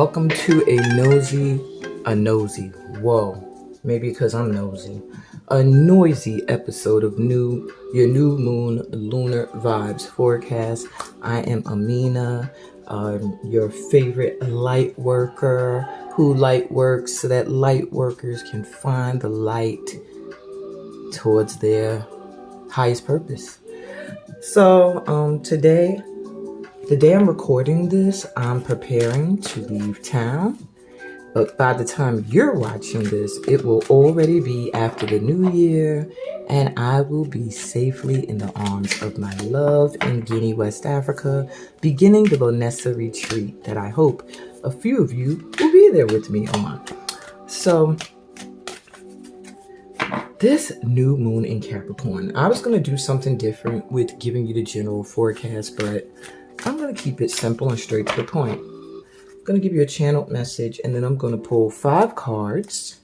welcome to maybe because I'm nosy, a noisy episode of your new moon lunar vibes forecast. I am Amina, your favorite light worker who light works so that light workers can find the light towards their highest purpose. So today, the day I'm recording this, I'm preparing to leave town. But by the time you're watching this, it will already be after the new year, and I will be safely in the arms of my love in Guinea, West Africa, beginning the Lonessa retreat that I hope a few of you will be there with me on. So, this new moon in Capricorn, I was going to do something different with giving you the general forecast, but I'm going to keep it simple and straight to the point. I'm going to give you a channeled message, and then I'm going to pull 5 cards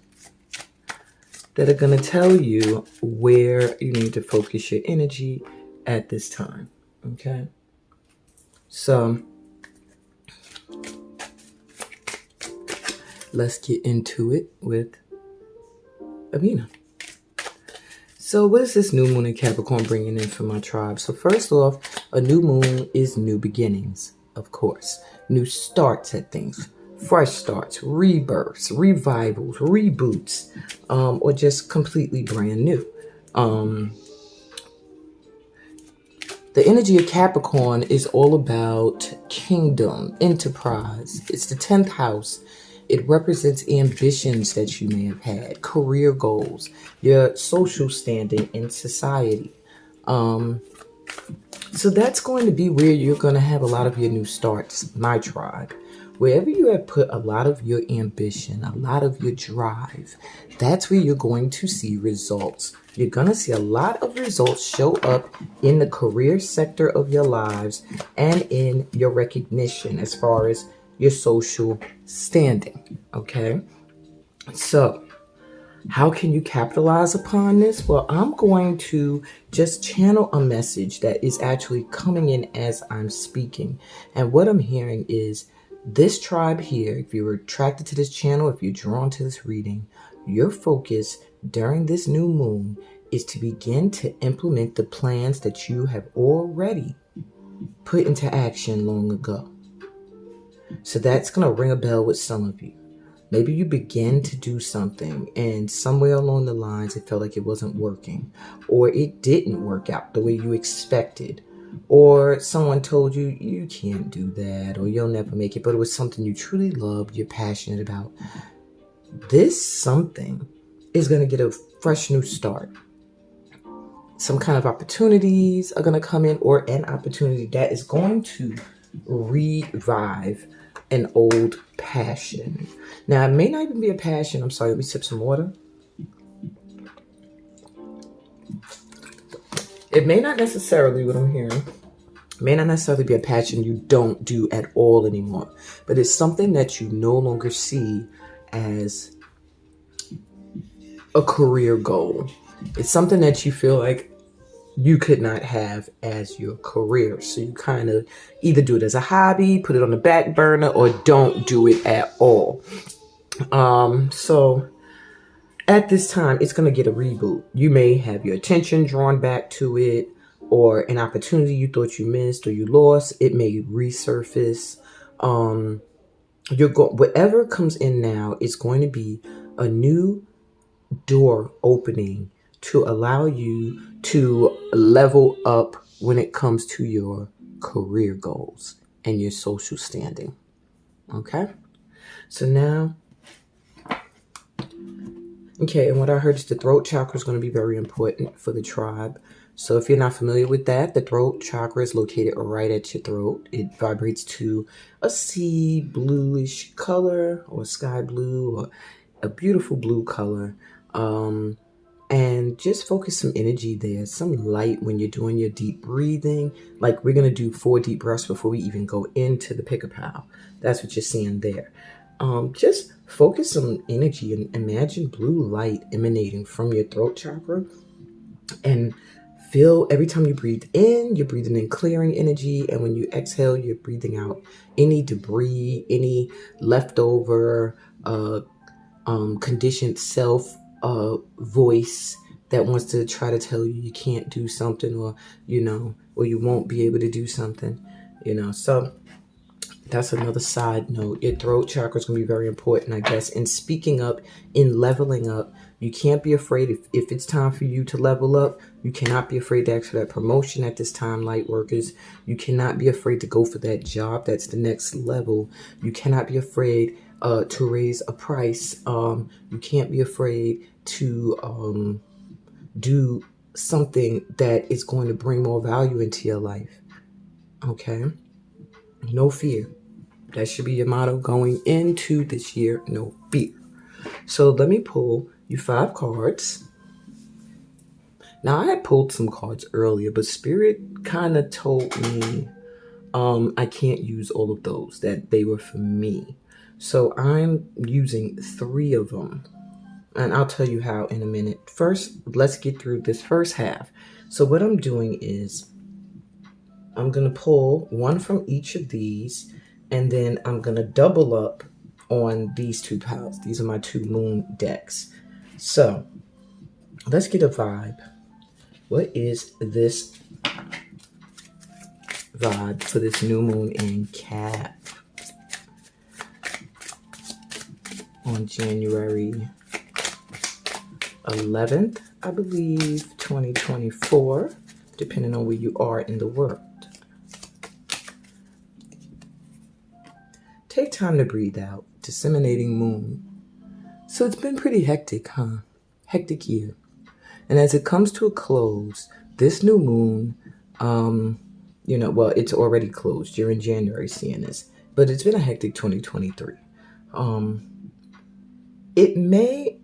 that are going to tell you where you need to focus your energy at this time. Okay? So, let's get into it with Amina. So what is this new moon in Capricorn bringing in for my tribe? So first off, a new moon is new beginnings, of course. New starts at things, fresh starts, rebirths, revivals, reboots, or just completely brand new. The energy of Capricorn is all about kingdom, enterprise. It's the 10th house. It represents ambitions that you may have had, career goals, your social standing in society. So that's going to be where you're going to have a lot of your new starts, my tribe. Wherever you have put a lot of your ambition, a lot of your drive, that's where you're going to see results. You're going to see a lot of results show up in the career sector of your lives and in your recognition as far as your social standing. Okay? So, how can you capitalize upon this? Well, I'm going to just channel a message that is actually coming in as I'm speaking. And what I'm hearing is this tribe here, if you're attracted to this channel, if you're drawn to this reading, your focus during this new moon is to begin to implement the plans that you have already put into action long ago. So that's going to ring a bell with some of you. Maybe you begin to do something and somewhere along the lines it felt like it wasn't working, or it didn't work out the way you expected, or someone told you you can't do that or you'll never make it, but it was something you truly loved, you're passionate about. This something is going to get a fresh new start. Some kind of opportunities are going to come in, or an opportunity that is going to revive an old passion. Now, it may not even be a passion. I'm sorry, let me sip some water. It may not necessarily, what I'm hearing, may not necessarily be a passion you don't do at all anymore, but it's something that you no longer see as a career goal. It's something that you feel like you could not have as your career. So you kind of either do it as a hobby, put it on the back burner, or don't do it at all. So at this time, it's going to get a reboot. You may have your attention drawn back to it, or an opportunity you thought you missed or you lost. It may resurface. Whatever comes in now is going to be a new door opening to allow you to level up when it comes to your career goals and your social standing. Okay? So now, and what I heard is the throat chakra is going to be very important for the tribe. So if you're not familiar with that, the throat chakra is located right at your throat. It vibrates to a sea bluish color, or sky blue, or a beautiful blue color. And just focus some energy there, some light when you're doing your deep breathing. Like we're going to do 4 deep breaths before we even go into the pick-a-pow. That's what you're seeing there. Just focus some energy and imagine blue light emanating from your throat chakra and Feel every time you breathe in, you're breathing in clearing energy. And when you exhale, you're breathing out any debris, any leftover conditioned self voice that wants to try to tell you can't do something, or or you won't be able to do something. So that's another side note. Your throat chakra is going to be very important, I guess, in speaking up, in leveling up. You can't be afraid if it's time for you to level up. You cannot be afraid to ask for that promotion at this time, light workers. You cannot be afraid to go for that job. That's the next level. You cannot be afraid to raise a price. You can't be afraid to do something that is going to bring more value into your life. Okay? No fear. That should be your motto going into this year. No fear. So let me pull you 5 cards. Now, I had pulled some cards earlier, but Spirit kind of told me I can't use all of those, that they were for me. So I'm using 3 of them. And I'll tell you how in a minute. First, let's get through this first half. So what I'm doing is I'm going to pull 1 from each of these, and then I'm going to double up on these 2 piles. These are my 2 moon decks. So let's get a vibe. What is this vibe for this new moon in Cap on January 11th, I believe, 2024, depending on where you are in the world. Take time to breathe out. Disseminating moon. So it's been pretty hectic, huh? Hectic year. And as it comes to a close, this new moon, it's already closed. You're in January seeing this. But it's been a hectic 2023. It may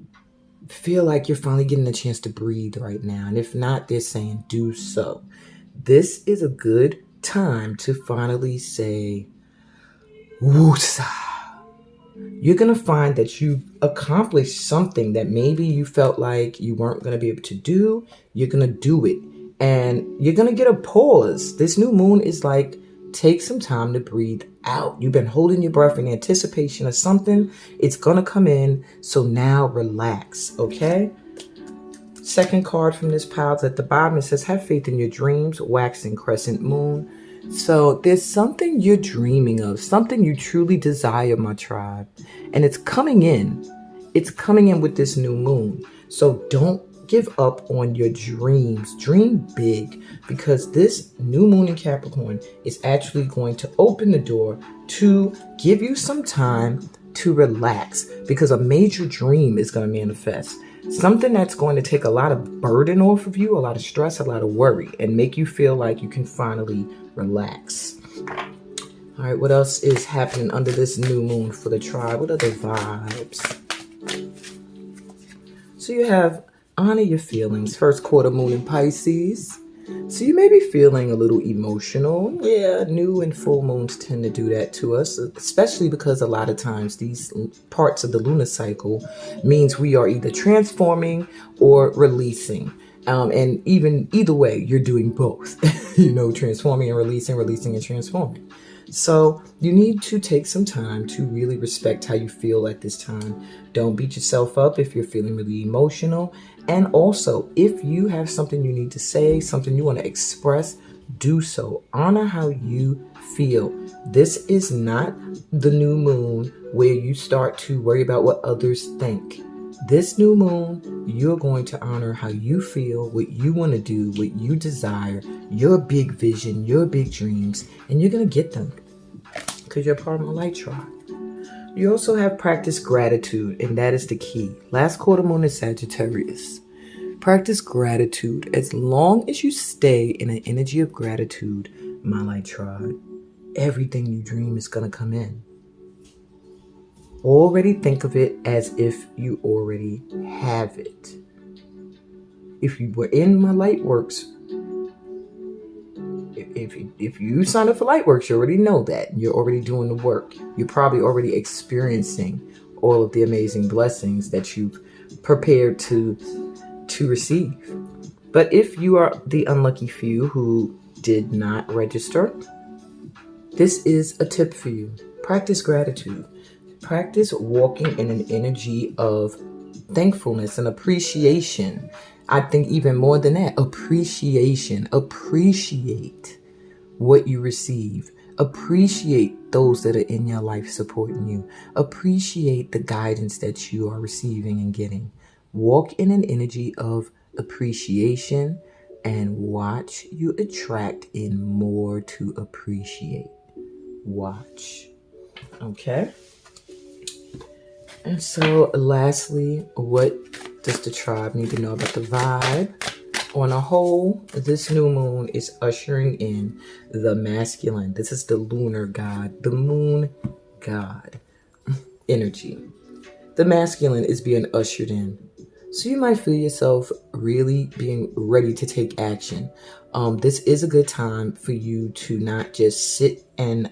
feel like you're finally getting a chance to breathe right now. And if not, they're saying do so. This is a good time to finally say, woosah. You're going to find that you've accomplished something that maybe you felt like you weren't going to be able to do. You're going to do it. And you're going to get a pause. This new moon is like, take some time to breathe out. You've been holding your breath in anticipation of something. It's going to come in. So now relax, okay? Second card from this pile is at the bottom. It says, have faith in your dreams, waxing crescent moon. So there's something you're dreaming of, something you truly desire, my tribe. And it's coming in. It's coming in with this new moon. So don't give up on your dreams. Dream big, because this new moon in Capricorn is actually going to open the door to give you some time to relax, because a major dream is going to manifest. Something that's going to take a lot of burden off of you, a lot of stress, a lot of worry, and make you feel like you can finally relax. All right, what else is happening under this new moon for the tribe? What are the vibes? So you have honor your feelings. First quarter moon in Pisces. So you may be feeling a little emotional. Yeah, new and full moons tend to do that to us, especially because a lot of times these parts of the lunar cycle means we are either transforming or releasing. And either way, you're doing both, transforming and releasing and transforming. So you need to take some time to really respect how you feel at this time. Don't beat yourself up if you're feeling really emotional. And also, if you have something you need to say, something you want to express, do so. Honor how you feel. This is not the new moon where you start to worry about what others think. This new moon, you're going to honor how you feel, what you want to do, what you desire, your big vision, your big dreams, and you're going to get them because you're part of my light tribe. You also have practice gratitude, and that is the key. Last quarter moon is Sagittarius. Practice gratitude. As long as you stay in an energy of gratitude, my light tribe, everything you dream is going to come in. Already think of it as if you already have it. If you were in my Lightworks, if you signed up for Lightworks, you already know that. You're already doing the work. You're probably already experiencing all of the amazing blessings that you've prepared to receive. But if you are the unlucky few who did not register, this is a tip for you. Practice gratitude. Practice walking in an energy of thankfulness and appreciation. I think even more than that, appreciation. Appreciate what you receive. Appreciate those that are in your life supporting you. Appreciate the guidance that you are receiving and getting. Walk in an energy of appreciation and watch you attract in more to appreciate. Watch. Okay? And so lastly, what does the tribe need to know about the vibe? On a whole, this new moon is ushering in the masculine. This is the lunar god, the moon god energy. The masculine is being ushered in. So you might feel yourself really being ready to take action. This is a good time for you to not just sit and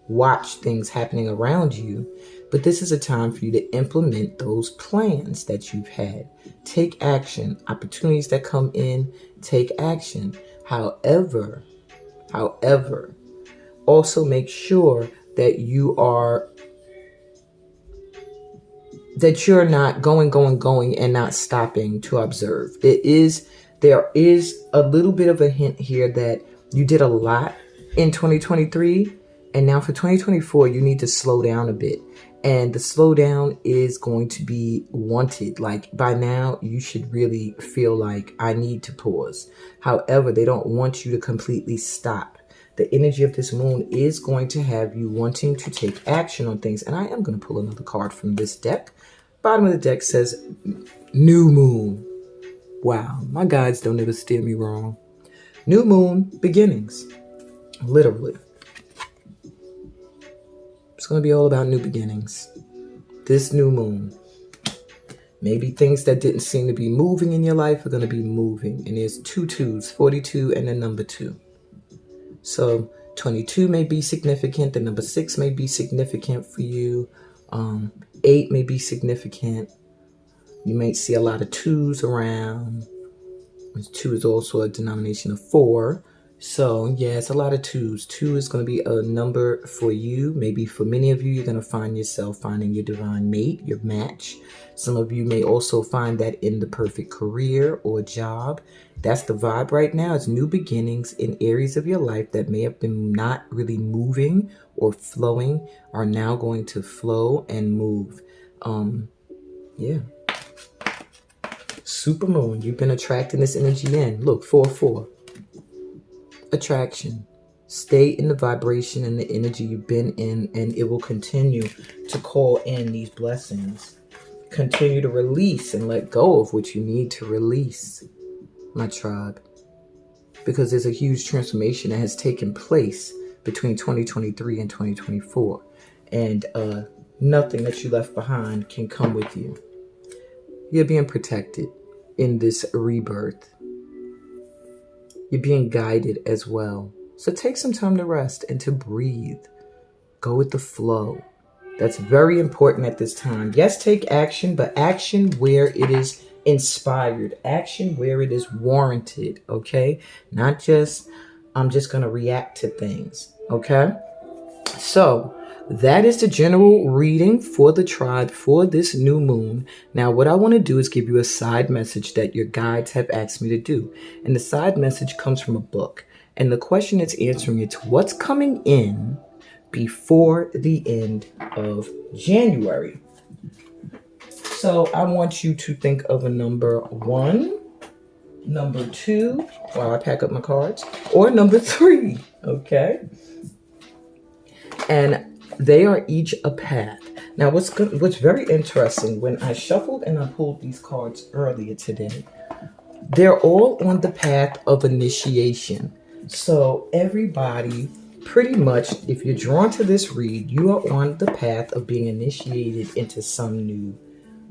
watch things happening around you, but this is a time for you to implement those plans that you've had. Take action. Opportunities that come in, take action. However, also make sure that you're not going and not stopping to observe. There is a little bit of a hint here that you did a lot in 2023, and now for 2024 you need to slow down a bit. And the slowdown is going to be wanted. Like by now, you should really feel like I need to pause. However, they don't want you to completely stop. The energy of this moon is going to have you wanting to take action on things. And I am going to pull another card from this deck. Bottom of the deck says new moon. Wow, my guides don't ever steer me wrong. New moon beginnings. Literally. It's going to be all about new beginnings. This new moon. Maybe things that didn't seem to be moving in your life are going to be moving. And there's 2 2s, 42 and the number 2. So 22 may be significant. The number 6 may be significant for you. 8 may be significant. You might see a lot of 2s around. 2 is also a denomination of 4. So, yeah, it's a lot of 2s. 2 is going to be a number for you. Maybe for many of you, you're going to find yourself finding your divine mate, your match. Some of you may also find that in the perfect career or job. That's the vibe right now. It's new beginnings in areas of your life that may have been not really moving or flowing are now going to flow and move. Yeah. Supermoon, you've been attracting this energy in. Look, 4-4. Attraction. Stay in the vibration and the energy you've been in, and it will continue to call in these blessings. Continue to release and let go of what you need to release, my tribe. Because there's a huge transformation that has taken place between 2023 and 2024. And nothing that you left behind can come with you. You're being protected in this rebirth. You're being guided as well. So take some time to rest and to breathe. Go with the flow. That's very important at this time. Yes, take action, but action where it is inspired. Action where it is warranted, okay? Not just, I'm just going to react to things, okay? So that is the general reading for the tribe for this new moon. Now, what I want to do is give you a side message that your guides have asked me to do. And the side message comes from a book. And the question it's answering is what's coming in before the end of January. So I want you to think of a number 1, number 2, while I pack up my cards, or number 3, okay? And they are each a path. Now, what's very interesting, when I shuffled and I pulled these cards earlier today, they're all on the path of initiation. So everybody, pretty much, if you're drawn to this read, you are on the path of being initiated into some new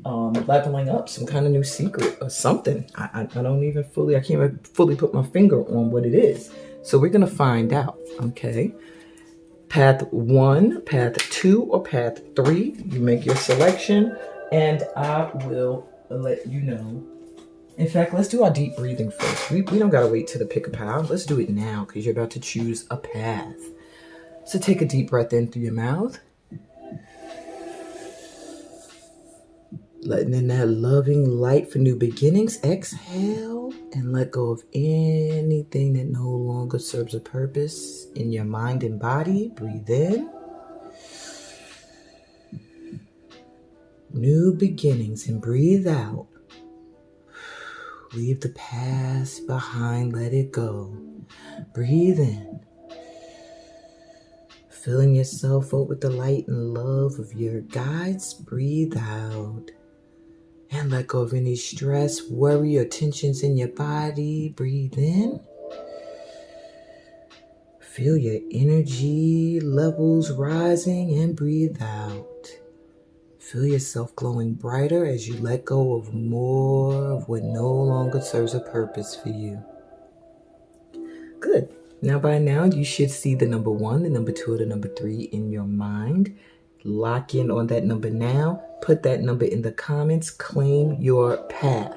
leveling up, some kind of new secret or something. I can't even fully put my finger on what it is. So we're going to find out, okay? Path 1, path 2, or path 3. You make your selection, and I will let you know In fact, let's do our deep breathing first. We don't got to wait till the pick a pile. Let's do it now because you're about to choose a path. So take a deep breath in through your mouth. Letting in that loving light for new beginnings. Exhale and let go of anything that no longer serves a purpose in your mind and body. Breathe in. New beginnings, and breathe out. Leave the past behind, let it go. Breathe in. Filling yourself up with the light and love of your guides. Breathe out. And let go of any stress, worry, or tensions in your body. Breathe in. Feel your energy levels rising and breathe out. Feel yourself glowing brighter as you let go of more of what no longer serves a purpose for you. Good. Now by now you should see the number 1, the number 2, or the number 3 in your mind. Lock in on that number now. Put that number in the comments. Claim your path.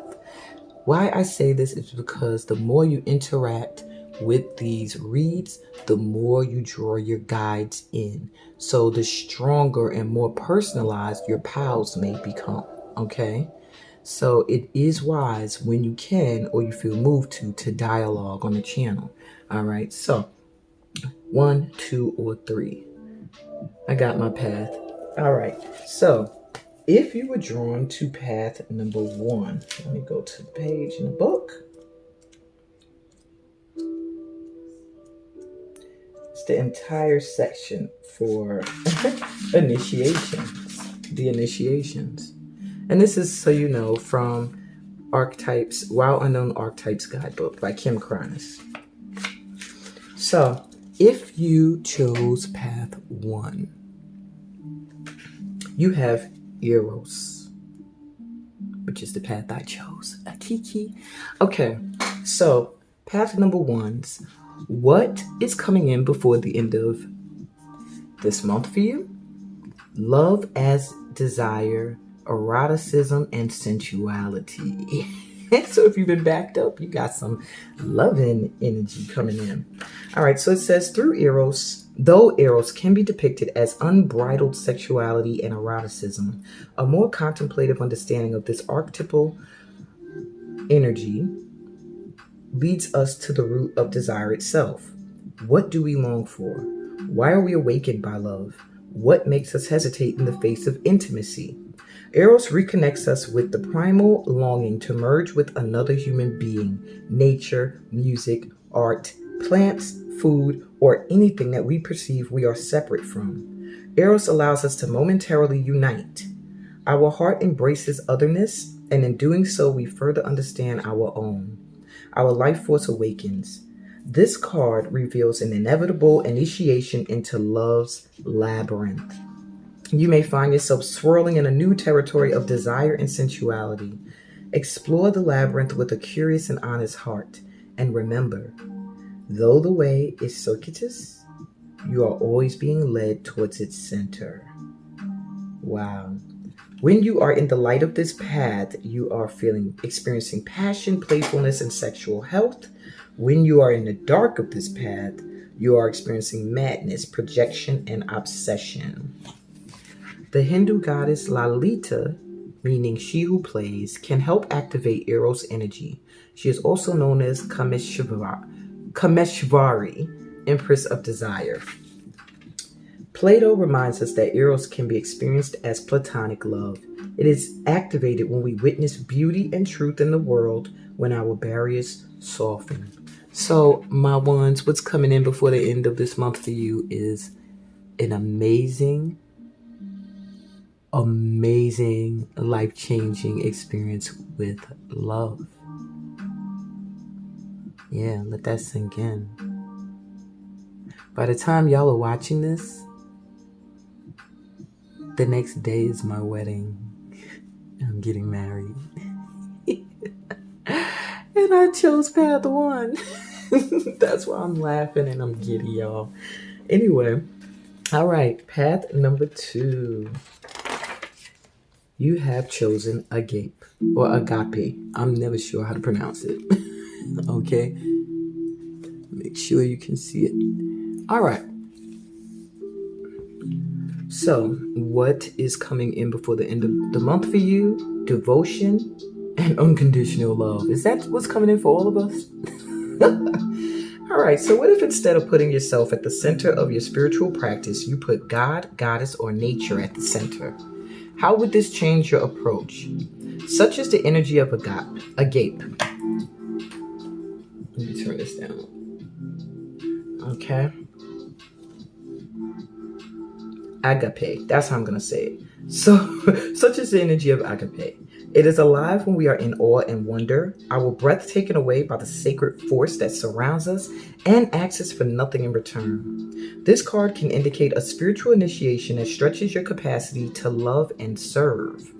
Why I say this is because the more you interact with these reads, the more you draw your guides in. So the stronger and more personalized your pals may become, okay? So it is wise when you can or you feel moved to dialogue on the channel. All right, so 1, 2, or 3. I got my path. All right, so if you were drawn to path number 1, let me go to the page in the book. It's the entire section for initiations, the initiations. And this is, so you know, from Archetypes, Wild Unknown Archetypes Guidebook by Kim Kranis. So if you chose path 1, you have Eros, which is the path I chose. A kiki. Okay, so path number 1's, what is coming in before the end of this month for you? Love as desire, eroticism, and sensuality. So if you've been backed up, you got some loving energy coming in. All right, so it says through Eros, though Eros can be depicted as unbridled sexuality and eroticism, a more contemplative understanding of this archetypal energy leads us to the root of desire itself. What do we long for? Why are we awakened by love? What makes us hesitate in the face of intimacy? Eros reconnects us with the primal longing to merge with another human being, nature, music, art, plants, food, or anything that we perceive we are separate from. Eros allows us to momentarily unite. Our heart embraces otherness, and in doing so, we further understand our own. Our life force awakens. This card reveals an inevitable initiation into love's labyrinth. You may find yourself swirling in a new territory of desire and sensuality. Explore the labyrinth with a curious and honest heart. And remember, though the way is circuitous, you are always being led towards its center. Wow. When you are in the light of this path, you are experiencing passion, playfulness, and sexual health. When you are in the dark of this path, you are experiencing madness, projection, and obsession. The Hindu goddess Lalita, meaning she who plays, can help activate Eros energy. She is also known as Kameshvari, Empress of Desire. Plato reminds us that Eros can be experienced as platonic love. It is activated when we witness beauty and truth in the world, when our barriers soften. So, my ones, what's coming in before the end of this month for you is an amazing, life-changing experience with love. Yeah, let that sink in. By the time y'all are watching this, the next day is my wedding. I'm getting married. And I chose path 1. That's why I'm laughing and I'm giddy, y'all. Anyway, all right, path number 2. You have chosen agape or agape. I'm never sure how to pronounce it. Okay. Make sure you can see it. All right. So, what is coming in before the end of the month for you? Devotion and unconditional love. Is that what's coming in for all of us? All right, so what if instead of putting yourself at the center of your spiritual practice, you put God, Goddess, or nature at the center? How would this change your approach? Such is the energy of agape. Let me turn this down. Okay. Agape. That's how I'm going to say it. So, such is the energy of agape. It is alive when we are in awe and wonder, our breath taken away by the sacred force that surrounds us and asks us for nothing in return. This card can indicate a spiritual initiation that stretches your capacity to love and serve.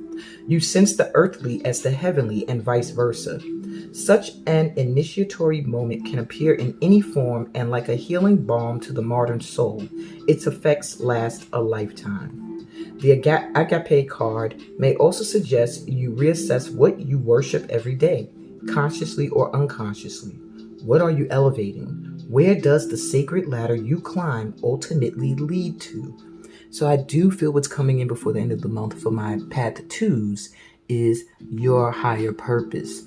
You sense the earthly as the heavenly and vice versa. Such an initiatory moment can appear in any form, and like a healing balm to the modern soul, its effects last a lifetime. The agape card may also suggest you reassess what you worship every day, consciously or unconsciously. What are you elevating? Where does the sacred ladder you climb ultimately lead to? So I do feel what's coming in before the end of the month for my path twos is your higher purpose,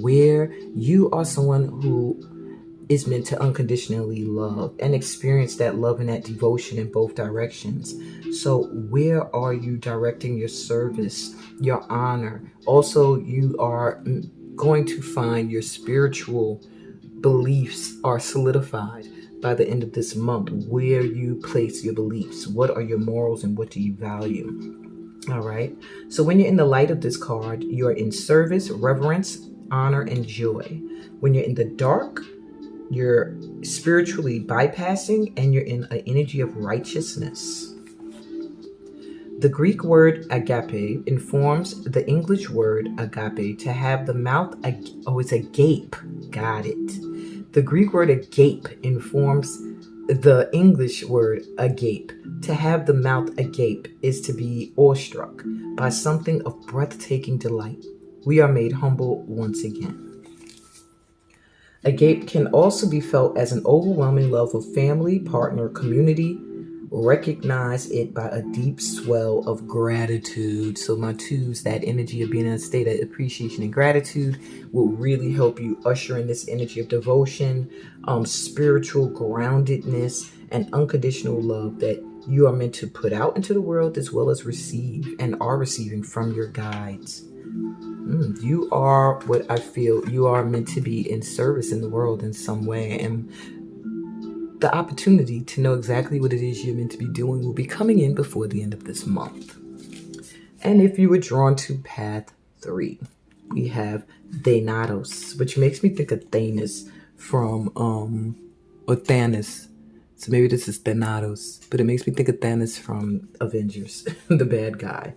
where you are someone who is meant to unconditionally love and experience that love and that devotion in both directions. So where are you directing your service, your honor? Also, you are going to find your spiritual beliefs are solidified by the end of this month, where you place your beliefs. What are your morals and what do you value? All right. So when you're in the light of this card, you're in service, reverence, honor, and joy. When you're in the dark, you're spiritually bypassing and you're in an energy of righteousness. The Greek word agape informs the English word agape to have the mouth, it's agape. Got it. The Greek word agape informs the English word agape. To have the mouth agape is to be awestruck by something of breathtaking delight. We are made humble once again. Agape can also be felt as an overwhelming love of family, partner, community. Recognize it by a deep swell of gratitude. So my twos, that energy of being in a state of appreciation and gratitude will really help you usher in this energy of devotion, spiritual groundedness, and unconditional love that you are meant to put out into the world as well as receive and are receiving from your guides. You are what I feel you are meant to be in service in the world in some way, and the opportunity to know exactly what it is you're meant to be doing will be coming in before the end of this month. And if you were drawn to path 3, we have Thanatos, which makes me think of Thanos from or Thanos. So maybe this is Thanatos, but it makes me think of Thanos from Avengers, the bad guy.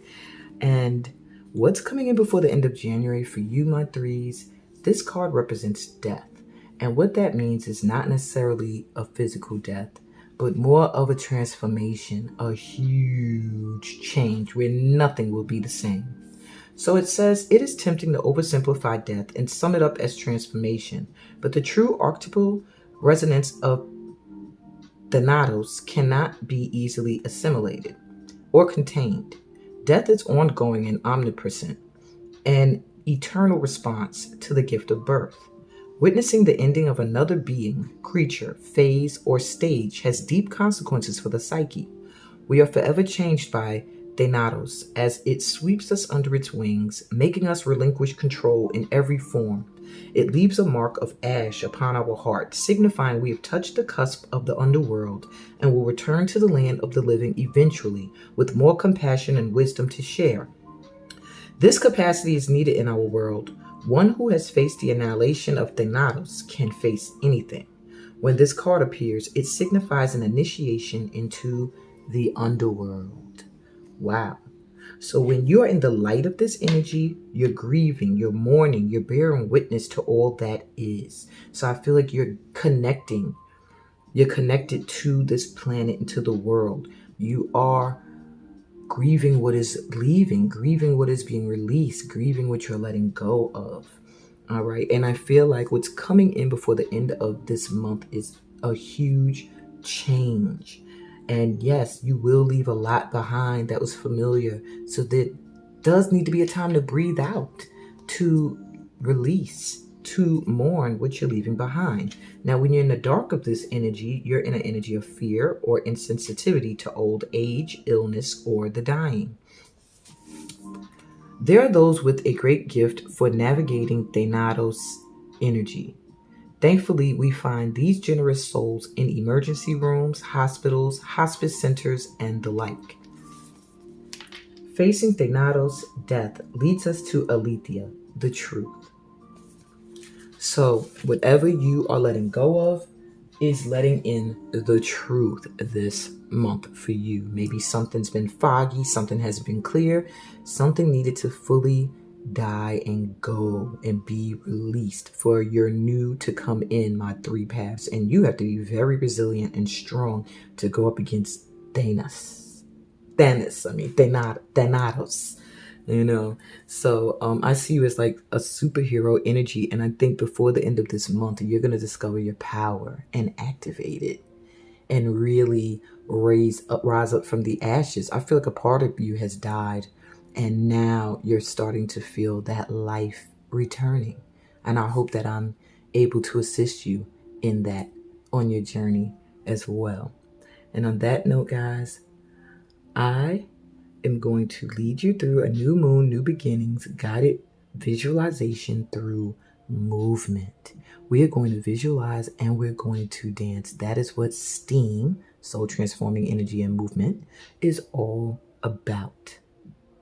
And what's coming in before the end of January for you, my threes? This card represents death. And what that means is not necessarily a physical death, but more of a transformation, a huge change where nothing will be the same. So it says, it is tempting to oversimplify death and sum it up as transformation, but the true archetypal resonance of Thanatos cannot be easily assimilated or contained. Death is ongoing and omnipresent, an eternal response to the gift of birth. Witnessing the ending of another being, creature, phase, or stage has deep consequences for the psyche. We are forever changed by Thanatos as it sweeps us under its wings, making us relinquish control in every form. It leaves a mark of ash upon our heart, signifying we have touched the cusp of the underworld and will return to the land of the living eventually, with more compassion and wisdom to share. This capacity is needed in our world. One who has faced the annihilation of Thanatos can face anything. When this card appears, it signifies an initiation into the underworld. Wow. So when you're in the light of this energy, you're grieving, you're mourning, you're bearing witness to all that is. So I feel like you're connecting. You're connected to this planet and to the world. You are grieving what is leaving, grieving what is being released, grieving what you're letting go of. All right. And I feel like what's coming in before the end of this month is a huge change. And yes, you will leave a lot behind that was familiar. So there does need to be a time to breathe out, to release, to mourn what you're leaving behind. Now, when you're in the dark of this energy, you're in an energy of fear or insensitivity to old age, illness, or the dying. There are those with a great gift for navigating Thanatos energy. Thankfully, we find these generous souls in emergency rooms, hospitals, hospice centers, and the like. Facing Thanatos' death leads us to Aletheia, the truth. So, whatever you are letting go of is letting in the truth this month for you. Maybe something's been foggy, something has been clear, something needed to fully die and go and be released for your new to come in, my three paths. And you have to be very resilient and strong to go up against Thanatos. So I see you as like a superhero energy, and I think before the end of this month you're going to discover your power and activate it and really rise up from the ashes. I feel like a part of you has died, and now you're starting to feel that life returning, and I hope that I'm able to assist you in that on your journey as well. And on that note, guys, I am going to lead you through a new moon, new beginnings, guided visualization through movement. We are going to visualize and we're going to dance. That is what STEAM, soul transforming energy and movement, is all about.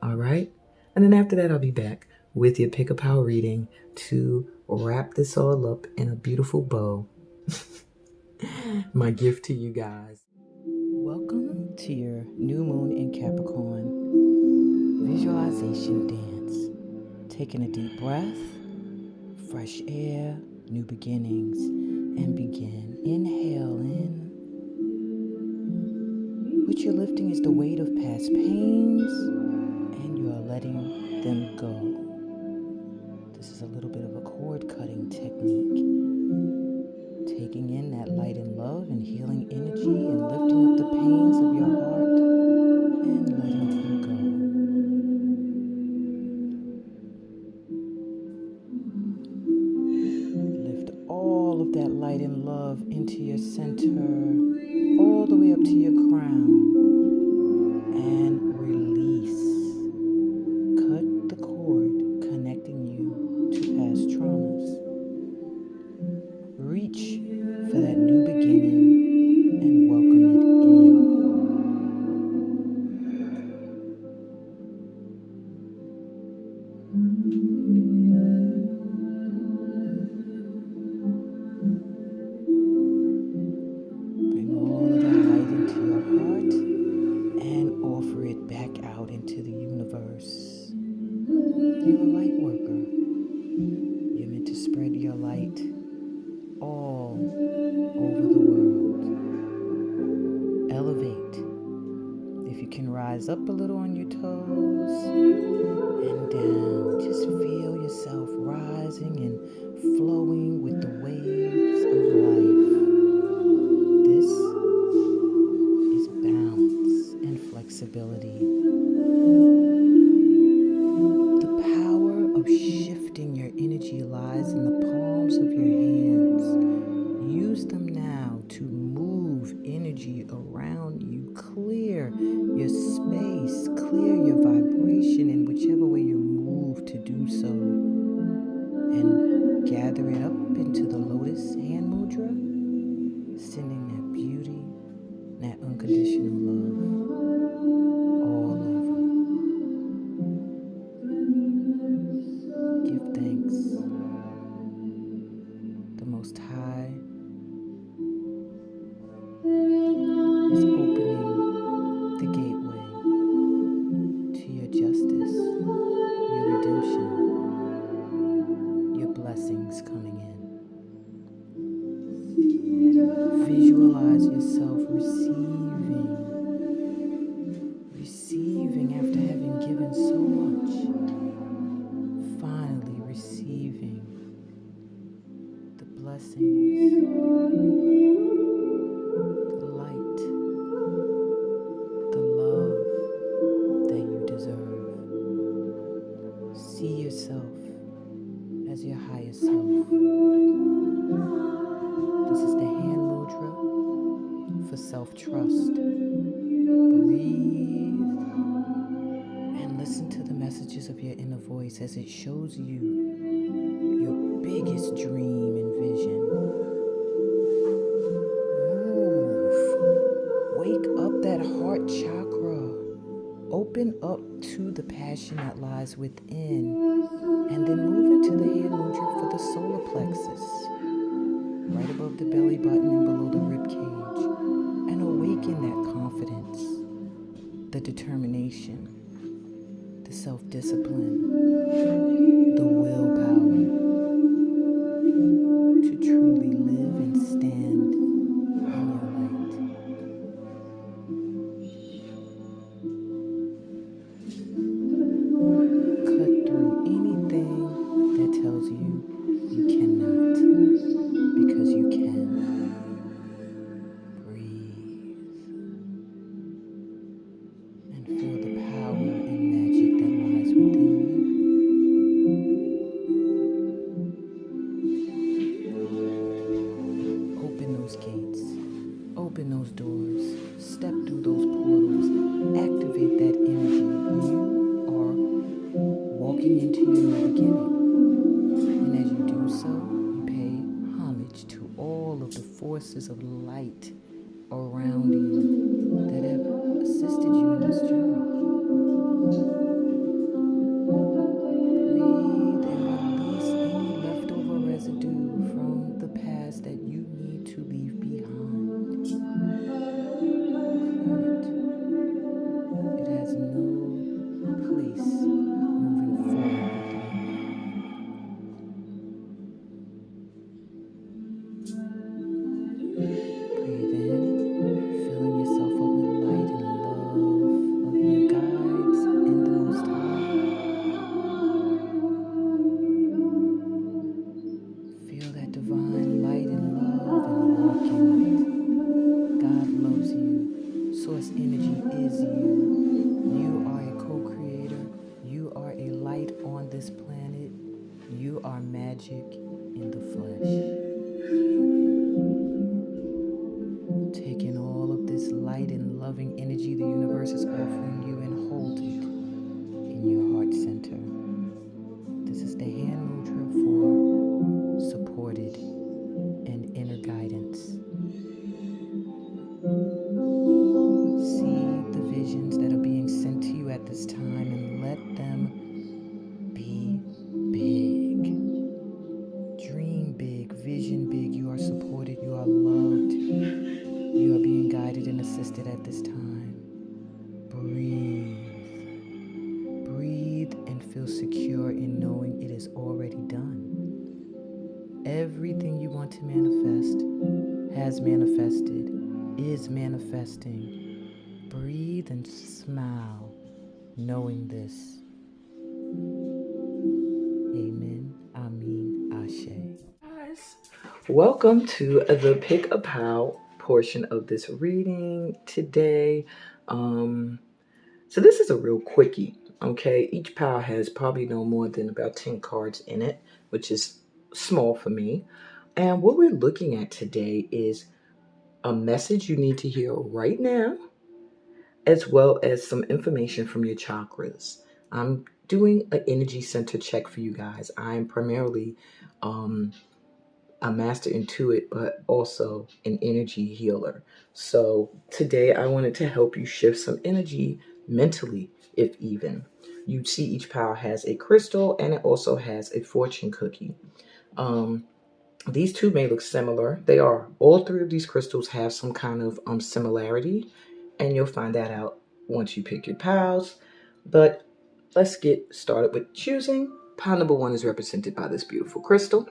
All right? And then after that, I'll be back with your pick a power reading to wrap this all up in a beautiful bow. My gift to you guys. Welcome to your new moon in Capricorn visualization dance. Taking a deep breath, fresh air, new beginnings, and begin. Inhale in. What you're lifting is the weight of past pains, and you are letting them go. This is a little bit of a cord cutting technique. Taking in that light and love and healing energy and lifting up the pains of your heart and letting them go. Lift all of that light and love into your center, all the way up to your crown, and release. Cut the cord connecting you to past traumas. Reach for that new beginning and welcome it in. Bring all of that light into your heart and offer it back out into the universe. You're a light worker. You're meant to spread your light all over the world. Elevate. If you can rise up a little on your toes and down, just feel yourself rising and flowing with the waves of life. This is balance and flexibility. The power of shifting your energy lies in the palms of your hands. Use them now to move energy around you. Clear your space, clear your vibration in whichever way you move to do so. And gather it up into the lotus hand mudra, sending that beauty, that unconditional love all over. Give thanks. The Most High is opening the gateway to your justice, your redemption, your blessings coming in. Visualize yourself receiving blessings, the light, the love that you deserve. See yourself as your highest self. This is the hand mudra for self-trust. Breathe and listen to the messages of your inner voice as it shows you your biggest dream and vision. Move. Wake up that heart chakra. Open up to the passion that lies within. And then move into the hand mudra for the solar plexus, right above the belly button and below the rib cage. And awaken that confidence, the determination, the self-discipline, the willpower to truly live and stand in your light. Cut through anything that tells you you cannot, because you can. Breathe and feel the power and magic that lies within you. Open those gates, open those doors, step through those portals, activate that energy. You are walking into your new beginning. And as you do so, you pay homage to all of the forces of light around you that have assisted you in this journey. Breathe and release any leftover residue from the past that you need to leave behind. Clear it. It has no place moving forward with you. Breathe in, filling yourself up with light and love of your guides and the Most High. Feel that divine light and love and walk in it. God loves you. Source energy is you. You are a co-creator. You are a light on this planet. You are magic in the flesh. Take in all of this light and loving energy the universe is offering you and hold it in your heart center. This is the hand mudra for supported and inner guidance. See the visions that are being sent to you at this time and let them be big. Dream big, vision big. You are supported, you are loved. You are being guided and assisted at this time. Breathe. Breathe and feel secure in knowing it is already done. Everything you want to manifest has manifested, is manifesting. Breathe and smile, knowing this. Amen, Amin, Ashe. Guys, welcome to the Pick a Pal portion of this reading today. So this is a real quickie, okay? Each pal has probably no more than about 10 cards in it, which is small for me. And what we're looking at today is a message you need to hear right now, as well as some information from your chakras. I'm doing an energy center check for you guys. I'm primarily a master intuit, but also an energy healer. So today I wanted to help you shift some energy mentally, if even. You see each pile has a crystal and it also has a fortune cookie. These two may look similar. They are. All three of these crystals have some kind of similarity, and you'll find that out once you pick your piles. But let's get started with choosing. Pile number 1 is represented by this beautiful crystal.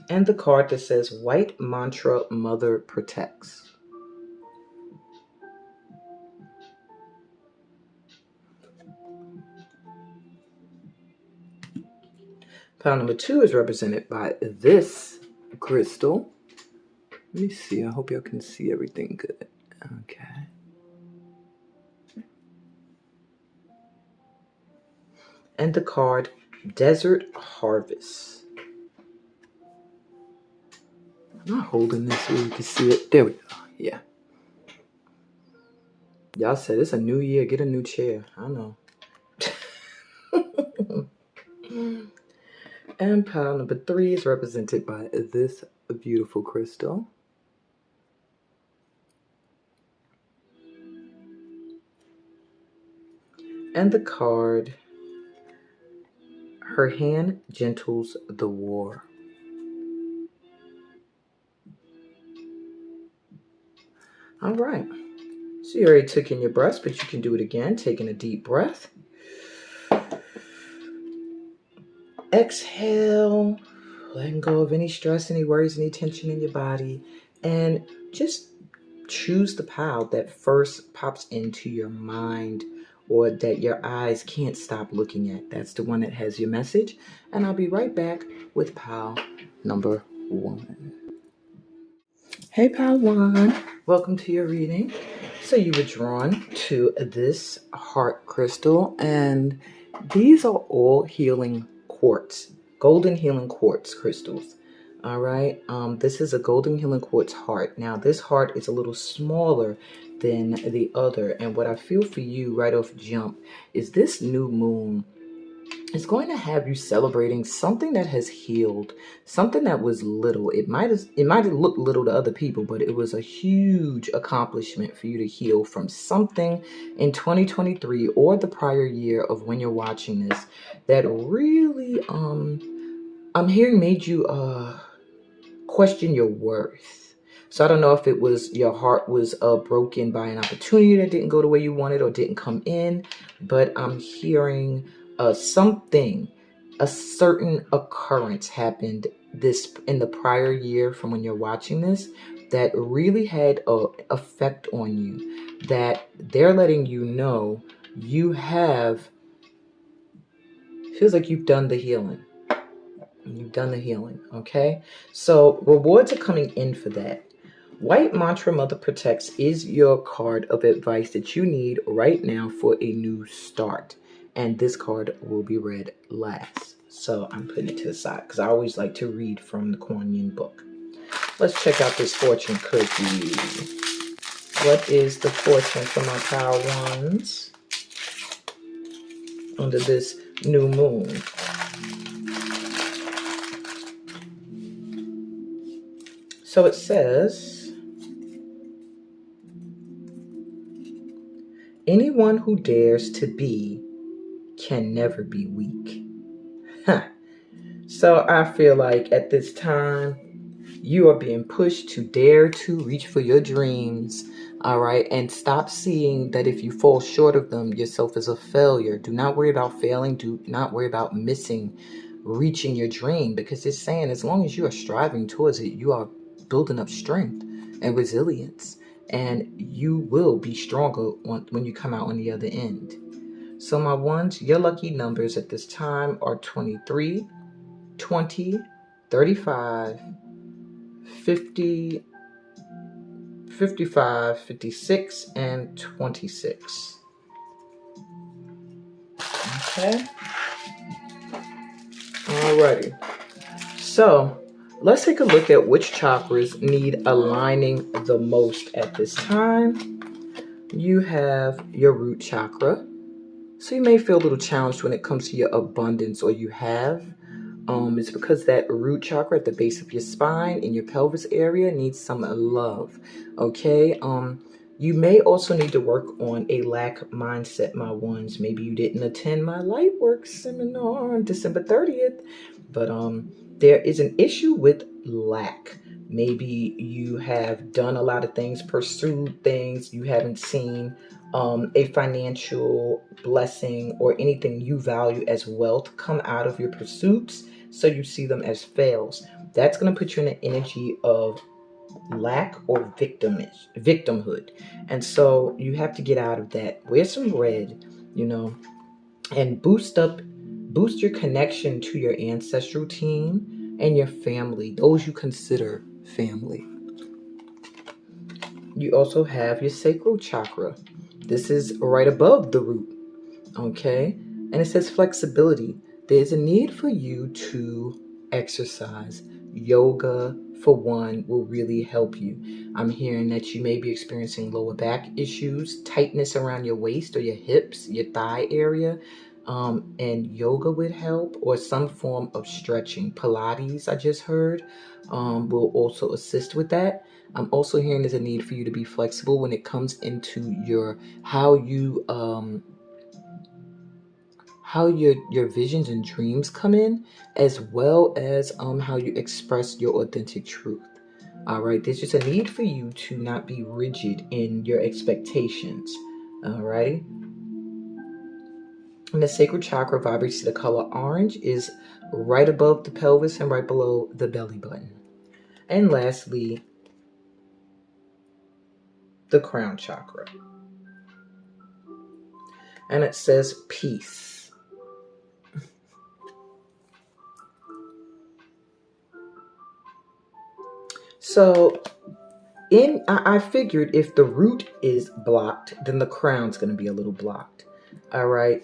And the card that says White Mantra Mother Protects. Pile number 2 is represented by this crystal. Let me see. I hope y'all can see everything good. Okay. And the card Desert Harvest. I'm not holding this so you can see it. There we go. Yeah. Y'all said it's a new year. Get a new chair. I know. And pile number 3 is represented by this beautiful crystal. And the card, Her Hand Gentles the War. All right. So you already took in your breaths, but you can do it again. Taking a deep breath. Exhale. Letting go of any stress, any worries, any tension in your body. And just choose the pile that first pops into your mind or that your eyes can't stop looking at. That's the one that has your message. And I'll be right back with pile number 1. Hey, pile 1. Welcome to your reading. So you were drawn to this heart crystal, and these are all healing quartz, golden healing quartz crystals. All right. This is a golden healing quartz heart. Now, this heart is a little smaller than the other. And what I feel for you right off jump is this new moon is going to have you celebrating something that has healed, something that was little. It might have looked little to other people, but it was a huge accomplishment for you to heal from something in 2023 or the prior year of when you're watching this that really I'm hearing made you question your worth. So I don't know if it was your heart was broken by an opportunity that didn't go the way you wanted or didn't come in, but I'm hearing something, a certain occurrence happened this in the prior year from when you're watching this that really had an effect on you, that they're letting you know you have, feels like you've done the healing. You've done the healing, okay? So rewards are coming in for that. White Mantra Mother Protects is your card of advice that you need right now for a new start. And this card will be read last. So I'm putting it to the side because I always like to read from the Kuan Yin book. Let's check out this fortune cookie. What is the fortune for my pile ones under this new moon? So it says, anyone who dares to be can never be weak. Huh. So I feel like at this time, you are being pushed to dare to reach for your dreams, all right? And stop seeing that if you fall short of them, yourself as a failure. Do not worry about failing. Do not worry about missing reaching your dream, because it's saying as long as you are striving towards it, you are building up strength and resilience, and you will be stronger when you come out on the other end. So my ones, your lucky numbers at this time are 23, 20, 35, 50, 55, 56, and 26. Okay. Alrighty. So let's take a look at which chakras need aligning the most at this time. You have your root chakra. So you may feel a little challenged when it comes to your abundance, or you have. It's because that root chakra at the base of your spine in your pelvis area needs some love. Okay. You may also need to work on a lack mindset, my ones. Maybe you didn't attend my Lightwork seminar on December 30th, but there is an issue with lack. Maybe you have done a lot of things, pursued things, you haven't seen a financial blessing or anything you value as wealth come out of your pursuits, so you see them as fails. That's going to put you in an energy of lack or victimhood. And so you have to get out of that. Wear some red, and boost up boost your connection to your ancestral team and your family, those you consider family. You also have your sacral chakra. This is right above the root, okay? And it says flexibility. There's a need for you to exercise. Yoga, for one, will really help you. I'm hearing that you may be experiencing lower back issues, tightness around your waist or your hips, your thigh area, and yoga would help, or some form of stretching. Pilates, I just heard, will also assist with that. I'm also hearing there's a need for you to be flexible when it comes into your how your visions and dreams come in, as well as how you express your authentic truth. All right, there's just a need for you to not be rigid in your expectations. All right. And the sacral chakra vibrates to the color orange, is right above the pelvis and right below the belly button. And lastly, the crown chakra. And it says peace. So I figured if the root is blocked, then the crown's going to be a little blocked. All right.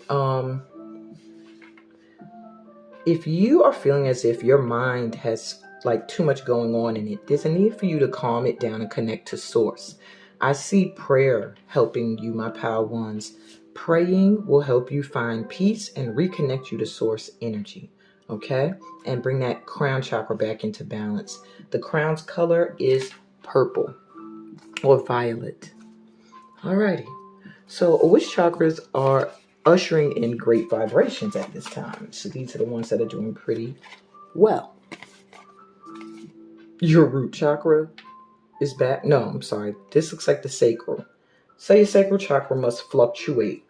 If you are feeling as if your mind has like too much going on in it, there's a need for you to calm it down and connect to source. I see prayer helping you, my power ones. Praying will help you find peace and reconnect you to source energy. Okay? And bring that crown chakra back into balance. The crown's color is purple or violet. Alrighty. So which chakras are ushering in great vibrations at this time? So these are the ones that are doing pretty well. Your root chakra is back. No, I'm sorry. This looks like the sacral. So your sacral chakra must fluctuate.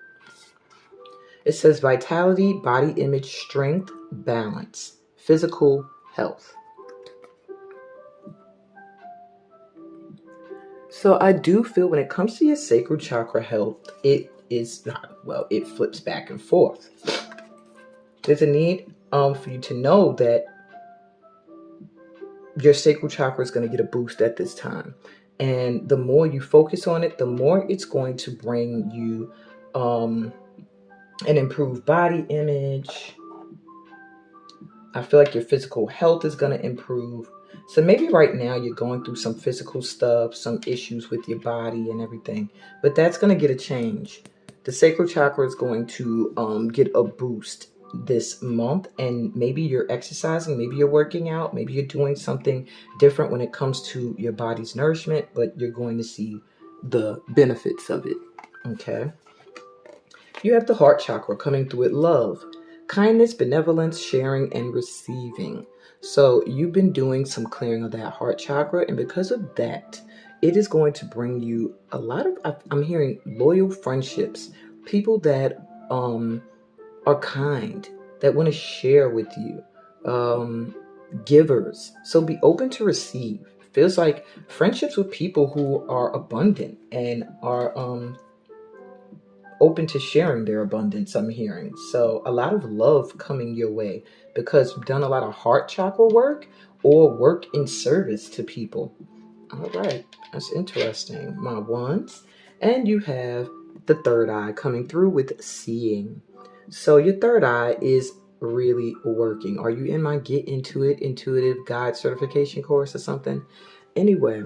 It says vitality, body image, strength, balance, physical health. So I do feel when it comes to your sacral chakra health, it is not, well, it flips back and forth. There's a need for you to know that your sacral chakra is going to get a boost at this time. And the more you focus on it, the more it's going to bring you an improved body image. I feel like your physical health is going to improve. So maybe right now you're going through some physical stuff, some issues with your body and everything, but that's going to get a change. The sacral chakra is going to get a boost this month, and maybe you're exercising, maybe you're working out, maybe you're doing something different when it comes to your body's nourishment, but you're going to see the benefits of it. Okay. You have the heart chakra coming through with love, kindness, benevolence, sharing, and receiving. So you've been doing some clearing of that heart chakra, and because of that, it is going to bring you a lot of, I'm hearing loyal friendships, people that are kind, that want to share with you, givers. So be open to receive. Feels like friendships with people who are abundant and are open to sharing their abundance, I'm hearing. So a lot of love coming your way because you've done a lot of heart chakra work or work in service to people. All right, that's interesting, my ones. And you have the third eye coming through with seeing. So your third eye is really working. Are you in my Get Into It Intuitive Guide certification course or something? Anyway,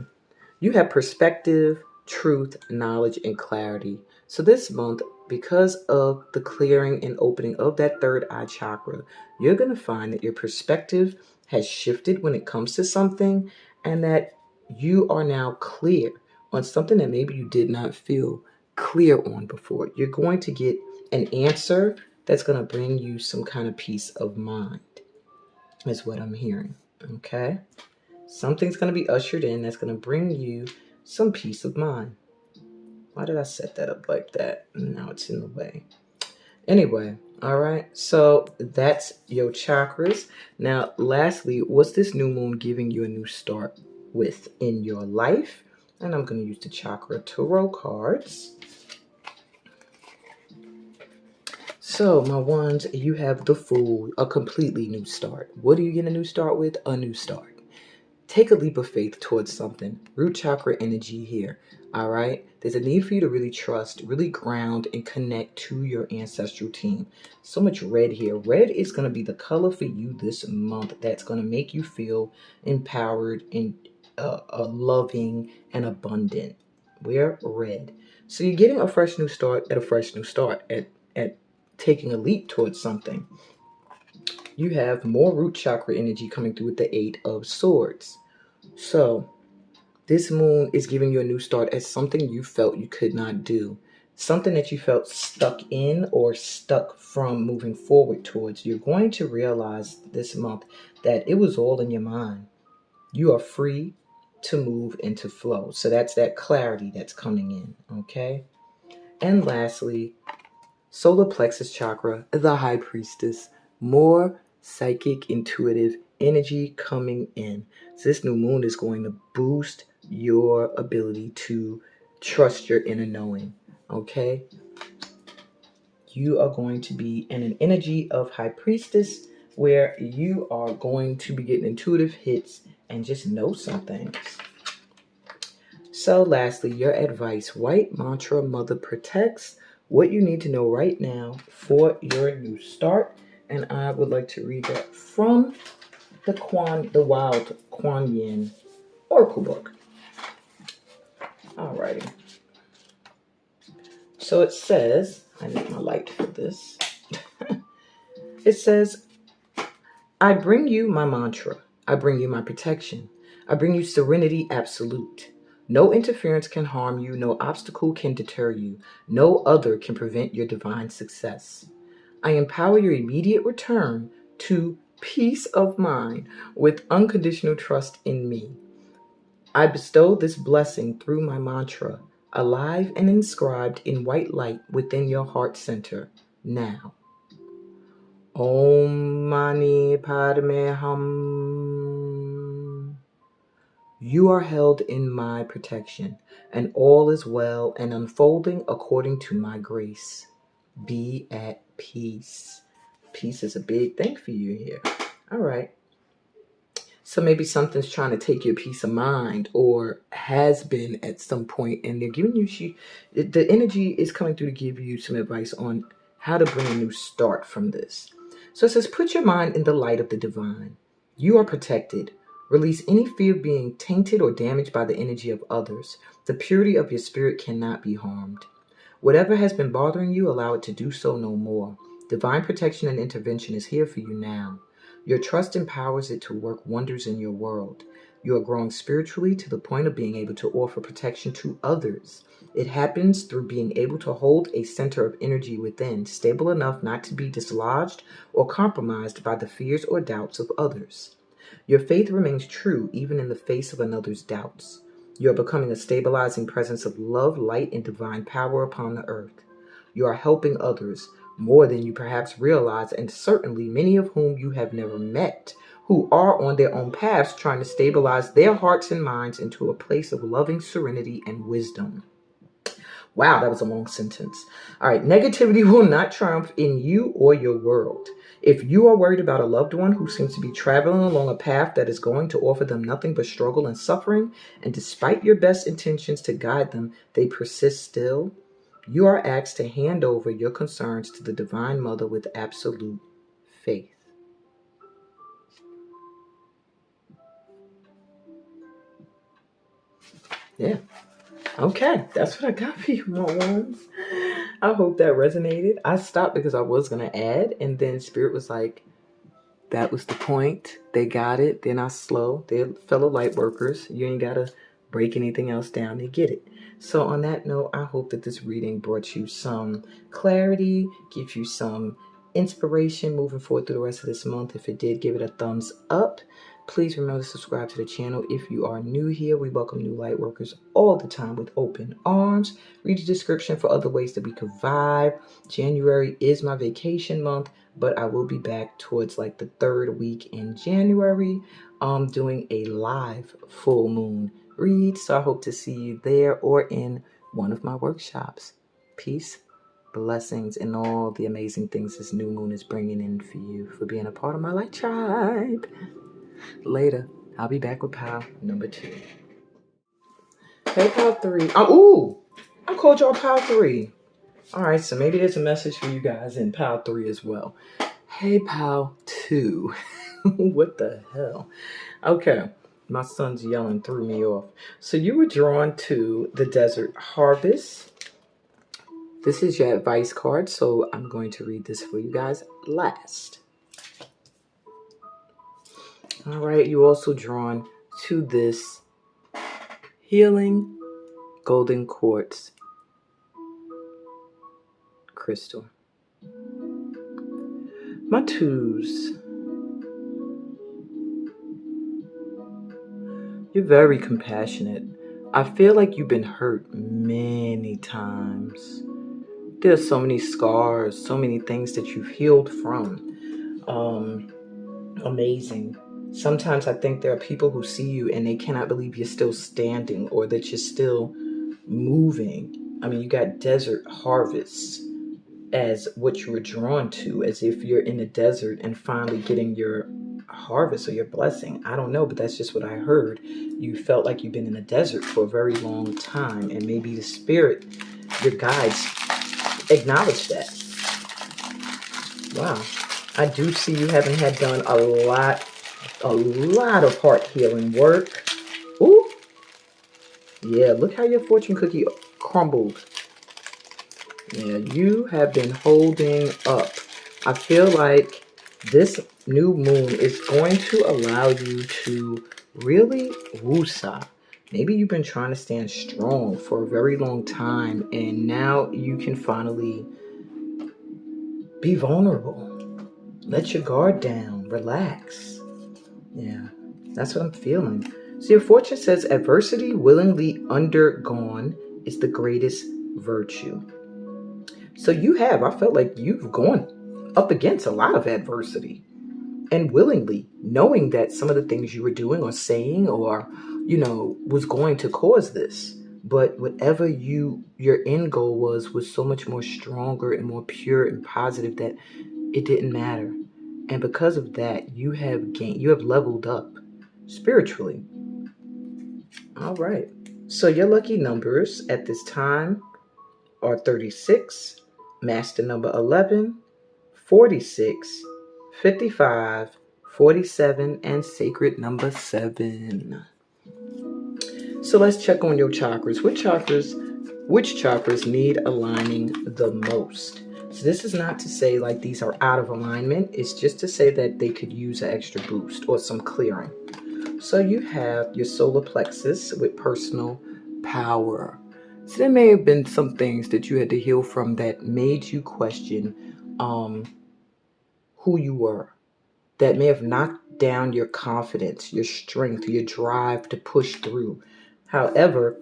you have perspective, truth, knowledge, and clarity. So this month, because of the clearing and opening of that third eye chakra, you're going to find that your perspective has shifted when it comes to something, and that you are now clear on something that maybe you did not feel clear on before. You're going to get an answer that's going to bring you some kind of peace of mind, is what I'm hearing. Okay? Something's going to be ushered in that's going to bring you some peace of mind. Why did I set that up like that? Now it's in the way. Anyway, all right. So that's your chakras. Now, lastly, what's this new moon giving you a new start with in your life? And I'm going to use the chakra tarot cards. So, my ones, you have the Fool, a completely new start. What do you get a new start with? A new start. Take a leap of faith towards something. Root chakra energy here. All right. There's a need for you to really trust, really ground, and connect to your ancestral team. So much red here. Red is going to be the color for you this month that's going to make you feel empowered and loving and abundant. We're red. So you're getting a fresh new start at a fresh new start at taking a leap towards something. You have more root chakra energy coming through with the Eight of Swords. So, this moon is giving you a new start at something you felt you could not do. Something that you felt stuck in or stuck from moving forward towards. You're going to realize this month that it was all in your mind. You are free to move into flow. So that's that clarity that's coming in, okay? And lastly, solar plexus chakra, the high priestess, more psychic, intuitive energy coming in. So this new moon is going to boost your ability to trust your inner knowing. Okay? You are going to be in an energy of high priestess where you are going to be getting intuitive hits and just know some things. So lastly, your advice. White mantra mother protects. What you need to know right now for your new start. And I would like to read that from the Wild Kuan Yin Oracle book. Alrighty. So it says, I need my light for this. It says, I bring you my mantra. I bring you my protection. I bring you serenity absolute. No interference can harm you. No obstacle can deter you. No other can prevent your divine success. I empower your immediate return to peace of mind with unconditional trust in me. I bestow this blessing through my mantra, alive and inscribed in white light within your heart center, now. Om Mani Padme Hum. You are held in my protection, and all is well and unfolding according to my grace. Be at peace. Peace is a big thing for you here. All right. So maybe something's trying to take your peace of mind or has been at some point, and they're giving you, the energy is coming through to give you some advice on how to bring a new start from this. So it says, put your mind in the light of the divine. You are protected. Release any fear of being tainted or damaged by the energy of others. The purity of your spirit cannot be harmed. Whatever has been bothering you, allow it to do so no more. Divine protection and intervention is here for you now. Your trust empowers it to work wonders in your world. You are growing spiritually to the point of being able to offer protection to others. It happens through being able to hold a center of energy within, stable enough not to be dislodged or compromised by the fears or doubts of others. Your faith remains true even in the face of another's doubts. You are becoming a stabilizing presence of love, light, and divine power upon the earth. You are helping others more than you perhaps realize, and certainly many of whom you have never met, who are on their own paths trying to stabilize their hearts and minds into a place of loving serenity and wisdom. Wow, that was a long sentence. All right, negativity will not triumph in you or your world. If you are worried about a loved one who seems to be traveling along a path that is going to offer them nothing but struggle and suffering, and despite your best intentions to guide them, they persist still, you are asked to hand over your concerns to the Divine Mother with absolute faith. Yeah. Okay, that's what I got for you, my ones. I hope that resonated. I stopped because I was going to add, and then Spirit was like, that was the point. They got it. They're not slow. They're fellow light workers. You ain't got to break anything else down. They get it. So on that note, I hope that this reading brought you some clarity, gives you some inspiration moving forward through the rest of this month. If it did, give it a thumbs up. Please remember to subscribe to the channel. If you are new here, we welcome new light workers all the time with open arms. Read the description for other ways that we could vibe. January is my vacation month, but I will be back towards like the third week in January, doing a live full moon read. So I hope to see you there or in one of my workshops. Peace blessings, and all the amazing things this new moon is bringing in for you, for being a part of my light tribe. Later, I'll be back with pile number 2. Hey, pile 3. I called y'all pile 3. All right, so maybe there's a message for you guys in pile 3 as well. Hey, pile 2. What the hell? Okay, my son's yelling threw me off. So you were drawn to the Desert Harvest. This is your advice card, so I'm going to read this for you guys last. All right, you also drawn to this Healing Golden Quartz crystal. My 2s. You're very compassionate. I feel like you've been hurt many times. There's so many scars, so many things that you've healed from. Amazing. Sometimes I think there are people who see you and they cannot believe you're still standing or that you're still moving. I mean, you got desert harvests as what you were drawn to, as if you're in the desert and finally getting your harvest or your blessing. I don't know, but that's just what I heard. You felt like you've been in the desert for a very long time, and maybe the spirit, your guides, acknowledge that. Wow. I do see you having had done a lot of heart healing work. Ooh. Yeah, look how your fortune cookie crumbled. Yeah, you have been holding up. I feel like this new moon is going to allow you to really woosah. Maybe you've been trying to stand strong for a very long time, and now you can finally be vulnerable. Let your guard down. Relax. Yeah, that's what I'm feeling. So your fortune says adversity willingly undergone is the greatest virtue. So I felt like you've gone up against a lot of adversity and willingly, knowing that some of the things you were doing or saying or, was going to cause this. But whatever your end goal was so much more stronger and more pure and positive that it didn't matter. And because of that, you have leveled up spiritually. All right. So your lucky numbers at this time are 36, master number 11, 46, 55, 47, and sacred number 7. So let's check on your chakras. Which chakras need aligning the most? So this is not to say like these are out of alignment. It's just to say that they could use an extra boost or some clearing. So you have your solar plexus with personal power. So there may have been some things that you had to heal from that made you question who you were. That may have knocked down your confidence, your strength, your drive to push through. However,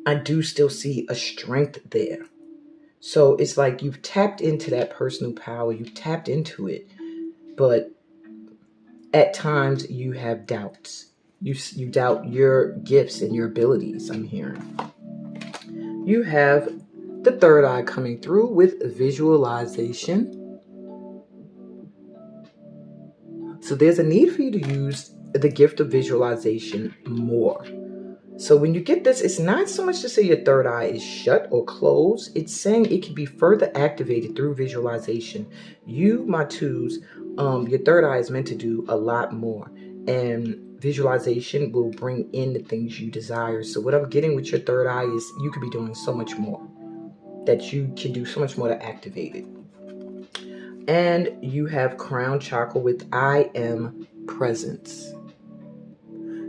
I do still see a strength there. So it's like you've tapped into that personal power. You've tapped into it. But at times you have doubts. You doubt your gifts and your abilities, I'm hearing. You have the third eye coming through with visualization. So there's a need for you to use the gift of visualization more. So when you get this, it's not so much to say your third eye is shut or closed. It's saying it can be further activated through visualization. You, my 2s, your third eye is meant to do a lot more. And visualization will bring in the things you desire. So what I'm getting with your third eye is you could be doing so much more. That you can do so much more to activate it. And you have crown chakra with I am presence.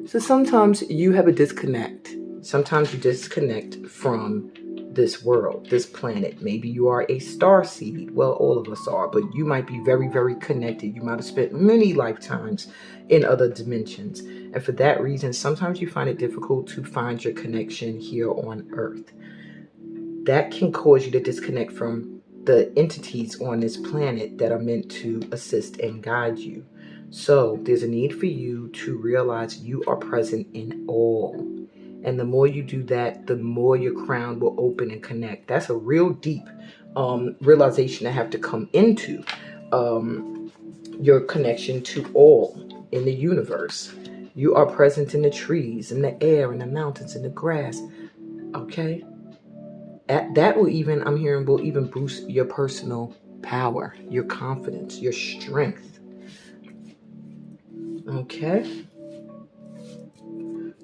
So sometimes you have a disconnect. Sometimes you disconnect from this world, this planet. Maybe you are a star seed. Well, all of us are, but you might be very, very connected. You might have spent many lifetimes in other dimensions. And for that reason, sometimes you find it difficult to find your connection here on Earth. That can cause you to disconnect from the entities on this planet that are meant to assist and guide you. So there's a need for you to realize you are present in all. And the more you do that, the more your crown will open and connect. That's a real deep realization to have to come into your connection to all in the universe. You are present in the trees, in the air, in the mountains, in the grass. Okay? That will even, I'm hearing, will even boost your personal power, your confidence, your strength. Okay?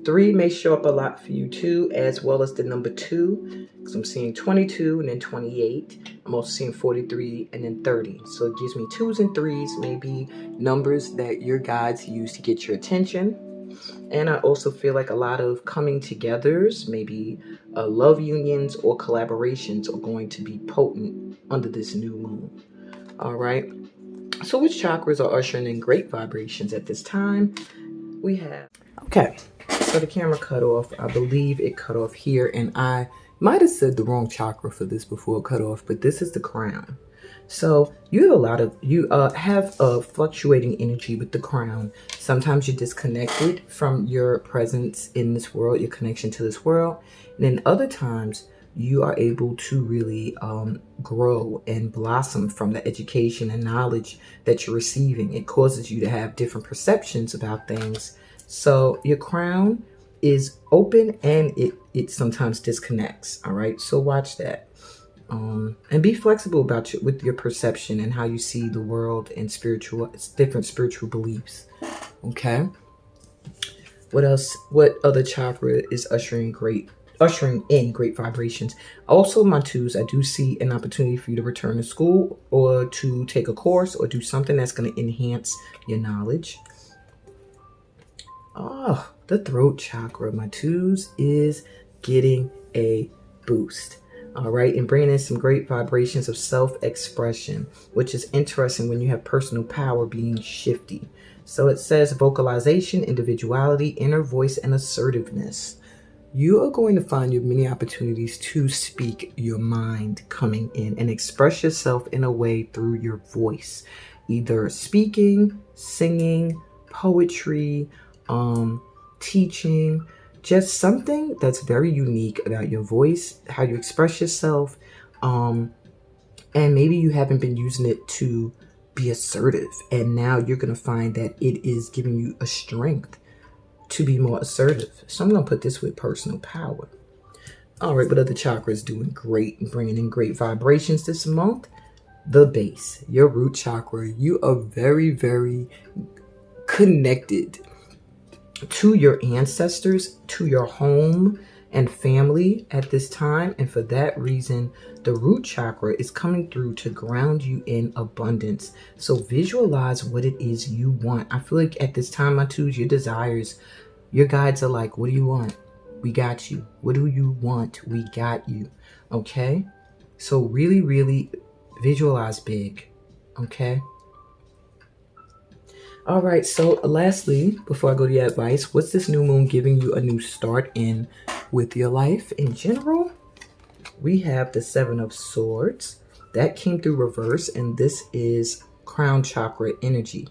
3 may show up a lot for you too, as well as the number 2. Because I'm seeing 22 and then 28. I'm also seeing 43 and then 30. So it gives me 2s and 3s, maybe numbers that your guides use to get your attention. And I also feel like a lot of coming togethers, maybe love unions or collaborations are going to be potent under this new moon. All right. So which chakras are ushering in great vibrations at this time? We have, okay, so the camera cut off. I believe it cut off here, and I might have said the wrong chakra for this before it cut off, but this is the crown. So you have a fluctuating energy with the crown. Sometimes you're disconnected from your presence in this world, your connection to this world. And then other times you are able to really grow and blossom from the education and knowledge that you're receiving. It causes you to have different perceptions about things. So your crown is open and it sometimes disconnects. All right. So watch that. And be flexible about with your perception and how you see the world and different spiritual beliefs. Okay. What else? What other chakra is ushering in great vibrations? Also, my 2s, I do see an opportunity for you to return to school or to take a course or do something that's going to enhance your knowledge. Oh, the throat chakra, my 2s, is getting a boost. All right, and bringing in some great vibrations of self-expression, which is interesting when you have personal power being shifty. So it says vocalization, individuality, inner voice, and assertiveness. You are going to find your many opportunities to speak your mind coming in and express yourself in a way through your voice, either speaking, singing, poetry, teaching. Just something that's very unique about your voice, how you express yourself, and maybe you haven't been using it to be assertive, and now you're going to find that it is giving you a strength to be more assertive. So I'm going to put this with personal power. All right, what other chakra is doing great and bringing in great vibrations this month? The base, your root chakra. You are very, very connected to your ancestors, to your home and family at this time. And for that reason, the root chakra is coming through to ground you in abundance. So visualize what it is you want. I feel like at this time, my 2s, your desires, your guides are like, what do you want? We got you. What do you want? We got you. Okay. So really, really visualize big. Okay. All right, so lastly, before I go to your advice, what's this new moon giving you a new start in with your life in general? We have the 7 of Swords. That came through reverse, and this is crown chakra energy.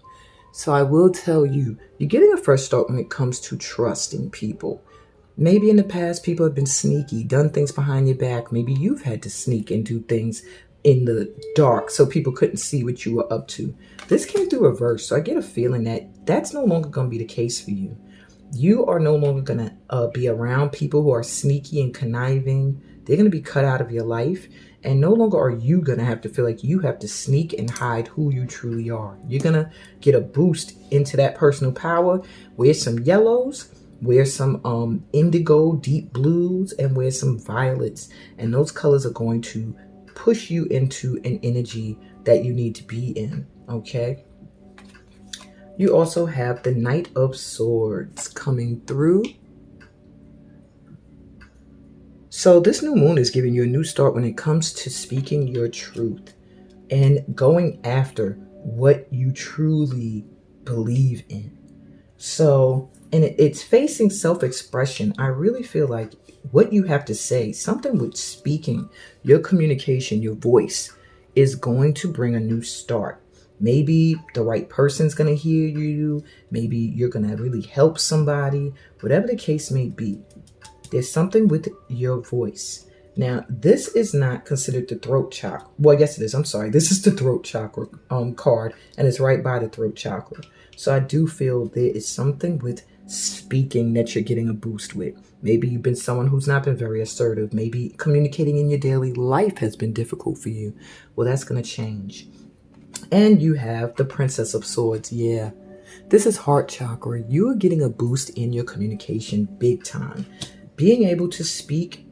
So I will tell you, you're getting a fresh start when it comes to trusting people. Maybe in the past, people have been sneaky, done things behind your back. Maybe you've had to sneak and do things in the dark so people couldn't see what you were up to. This came through reverse, so I get a feeling that that's no longer going to be the case for you. You are no longer going to be around people who are sneaky and conniving. They're going to be cut out of your life, and no longer are you going to have to feel like you have to sneak and hide who you truly are. You're going to get a boost into that personal power. Wear some yellows, wear some indigo deep blues, and wear some violets, and those colors are going to push you into an energy that you need to be in. Okay. You also have the Knight of Swords coming through. So this new moon is giving you a new start when it comes to speaking your truth and going after what you truly believe in. So, and it's facing self-expression. I really feel like what you have to say, something with speaking, your communication, your voice is going to bring a new start. Maybe the right person's going to hear you. Maybe you're going to really help somebody, whatever the case may be. There's something with your voice. Now, this is not considered the throat chakra. Well, yes, it is. I'm sorry. This is the throat chakra card, and it's right by the throat chakra. So I do feel there is something with speaking that you're getting a boost with. Maybe you've been someone who's not been very assertive. Maybe communicating in your daily life has been difficult for you. Well, that's going to change. And you have the Princess of Swords. Yeah, this is heart chakra. You are getting a boost in your communication big time. Being able to speak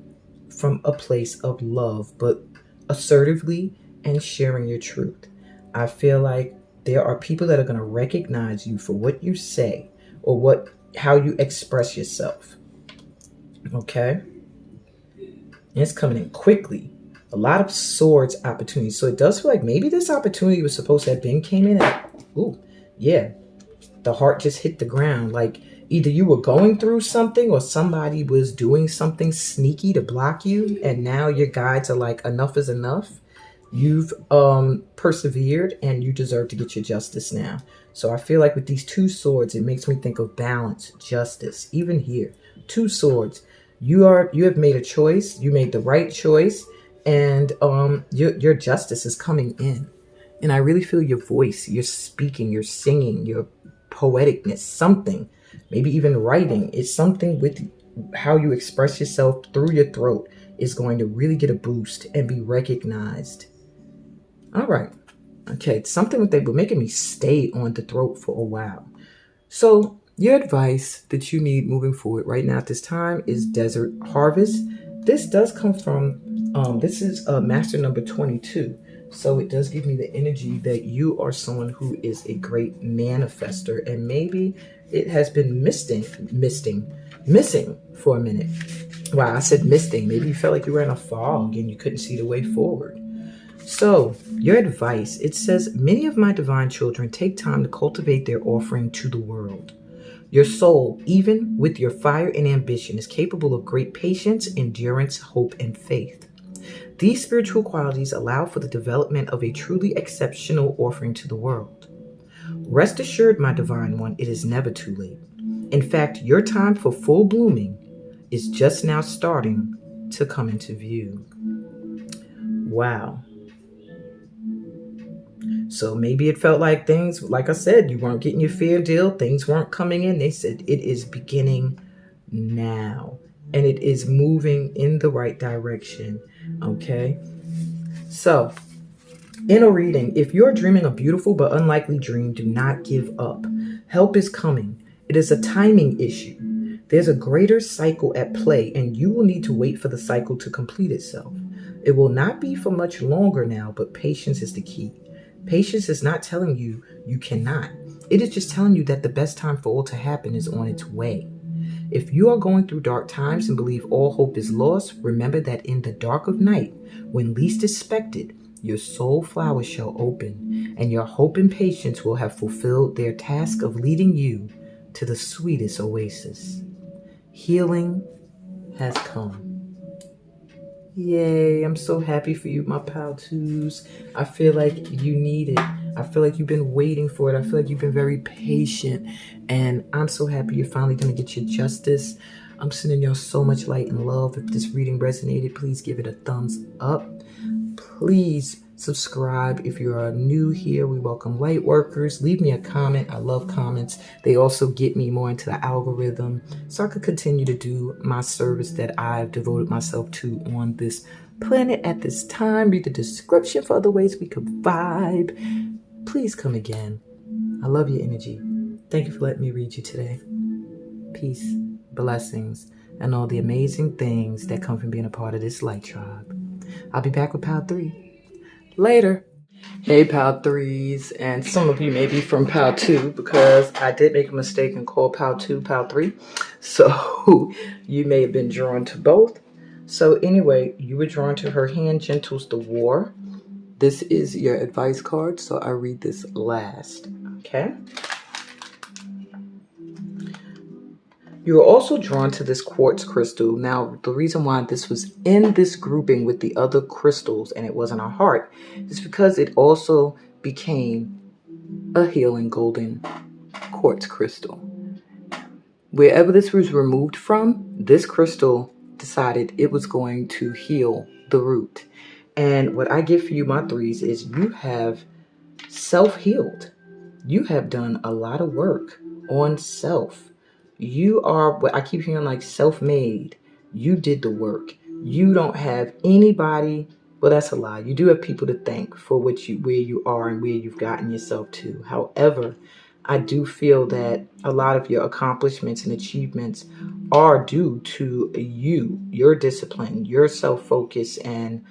from a place of love, but assertively and sharing your truth. I feel like there are people that are going to recognize you for what you say or how you express yourself. Okay? And it's coming in quickly. A lot of swords opportunities. So it does feel like maybe this opportunity was supposed to have been came in at, ooh, yeah, the heart just hit the ground. Like either you were going through something or somebody was doing something sneaky to block you, and now your guides are like, enough is enough. You've persevered and you deserve to get your justice now. So I feel like with these two swords, it makes me think of balance, justice. Even here, two swords. You have made a choice. You made the right choice, and your justice is coming in. And I really feel your voice, your speaking, your singing, your poeticness, something, maybe even writing. It's something with how you express yourself through your throat is going to really get a boost and be recognized. All right. Okay. It's something that they were making me stay on the throat for a while. So your advice that you need moving forward right now at this time is Desert Harvest. This does come from, this is master number 22. So it does give me the energy that you are someone who is a great manifester, and maybe it has been missing for a minute. Wow, I said misting. Maybe you felt like you were in a fog and you couldn't see the way forward. So, your advice, it says, many of my divine children take time to cultivate their offering to the world. Your soul, even with your fire and ambition, is capable of great patience, endurance, hope, and faith. These spiritual qualities allow for the development of a truly exceptional offering to the world. Rest assured, my divine one, it is never too late. In fact, your time for full blooming is just now starting to come into view. Wow. So maybe it felt like things, like I said, you weren't getting your fair deal. Things weren't coming in. They said it is beginning now. And it is moving in the right direction. Okay. So in a reading, if you're dreaming a beautiful but unlikely dream, do not give up. Help is coming. It is a timing issue. There's a greater cycle at play, and you will need to wait for the cycle to complete itself. It will not be for much longer now, but patience is the key. Patience is not telling you you cannot. It is just telling you that the best time for all to happen is on its way. If you are going through dark times and believe all hope is lost, remember that in the dark of night, when least expected, your soul flowers shall open, and your hope and patience will have fulfilled their task of leading you to the sweetest oasis. Healing has come. Yay, I'm so happy for you, my pal twos. I feel like you need it. I feel like you've been waiting for it. I feel like you've been very patient. And I'm so happy you're finally going to get your justice. I'm sending y'all so much light and love. If this reading resonated, please give it a thumbs up. Please subscribe if you are new here. We welcome light workers. Leave me a comment. I love comments. They also get me more into the algorithm so I could continue to do my service that I've devoted myself to on this planet at this time. Read the description for other ways we could vibe. Please come again. I love your energy. Thank you for letting me read you today. Peace, blessings, and all the amazing things that come from being a part of this light tribe. I'll be back with Pal 3. Later. Hey, Pal 3s, and some of you may be from Pal 2 because I did make a mistake and call Pal 2 Pal 3. So you may have been drawn to both. So anyway, you were drawn to Her Hand Gentles the War. This is your advice card, so I read this last. Okay. You are also drawn to this quartz crystal. Now, the reason why this was in this grouping with the other crystals and it wasn't a heart is because it also became a healing golden quartz crystal. Wherever this was removed from, this crystal decided it was going to heal the root. And what I get for you, my threes, is you have self-healed. You have done a lot of work on self. You are what I keep hearing, like self-made. You did the work. You don't have anybody. Well, that's a lie. You do have people to thank for where you are and where you've gotten yourself to. However, I do feel that a lot of your accomplishments and achievements are due to you, your discipline, your self-focus, and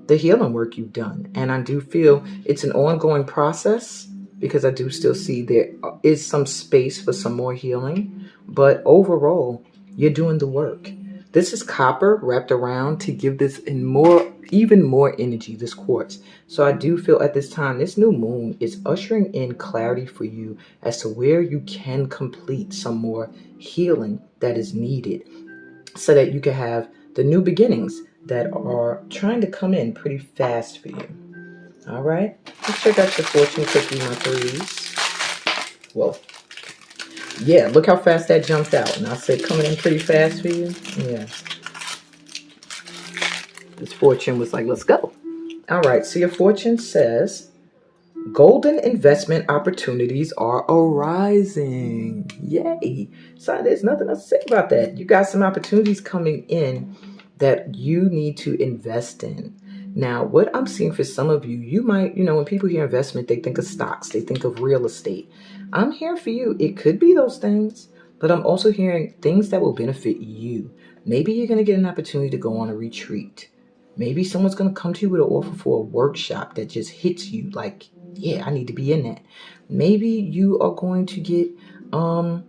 the healing work you've done. And I do feel it's an ongoing process, because I do still see there is some space for some more healing. But overall, you're doing the work. This is copper wrapped around to give this even more energy, this quartz. So I do feel at this time, this new moon is ushering in clarity for you as to where you can complete some more healing that is needed, so that you can have the new beginnings that are trying to come in pretty fast for you. All right, let's check out your fortune cookie, my threes. Well, yeah, look how fast that jumped out. And I said coming in pretty fast for you. Yeah, this fortune was like, let's go. All right, so your fortune says golden investment opportunities are arising. Yay. So there's nothing else to say about that. You got some opportunities coming in that you need to invest in. Now, what I'm seeing for some of you, you might, when people hear investment, they think of stocks, they think of real estate. I'm here for you. It could be those things, but I'm also hearing things that will benefit you. Maybe you're going to get an opportunity to go on a retreat. Maybe someone's going to come to you with an offer for a workshop that just hits you like, yeah, I need to be in that. Maybe you are going to get an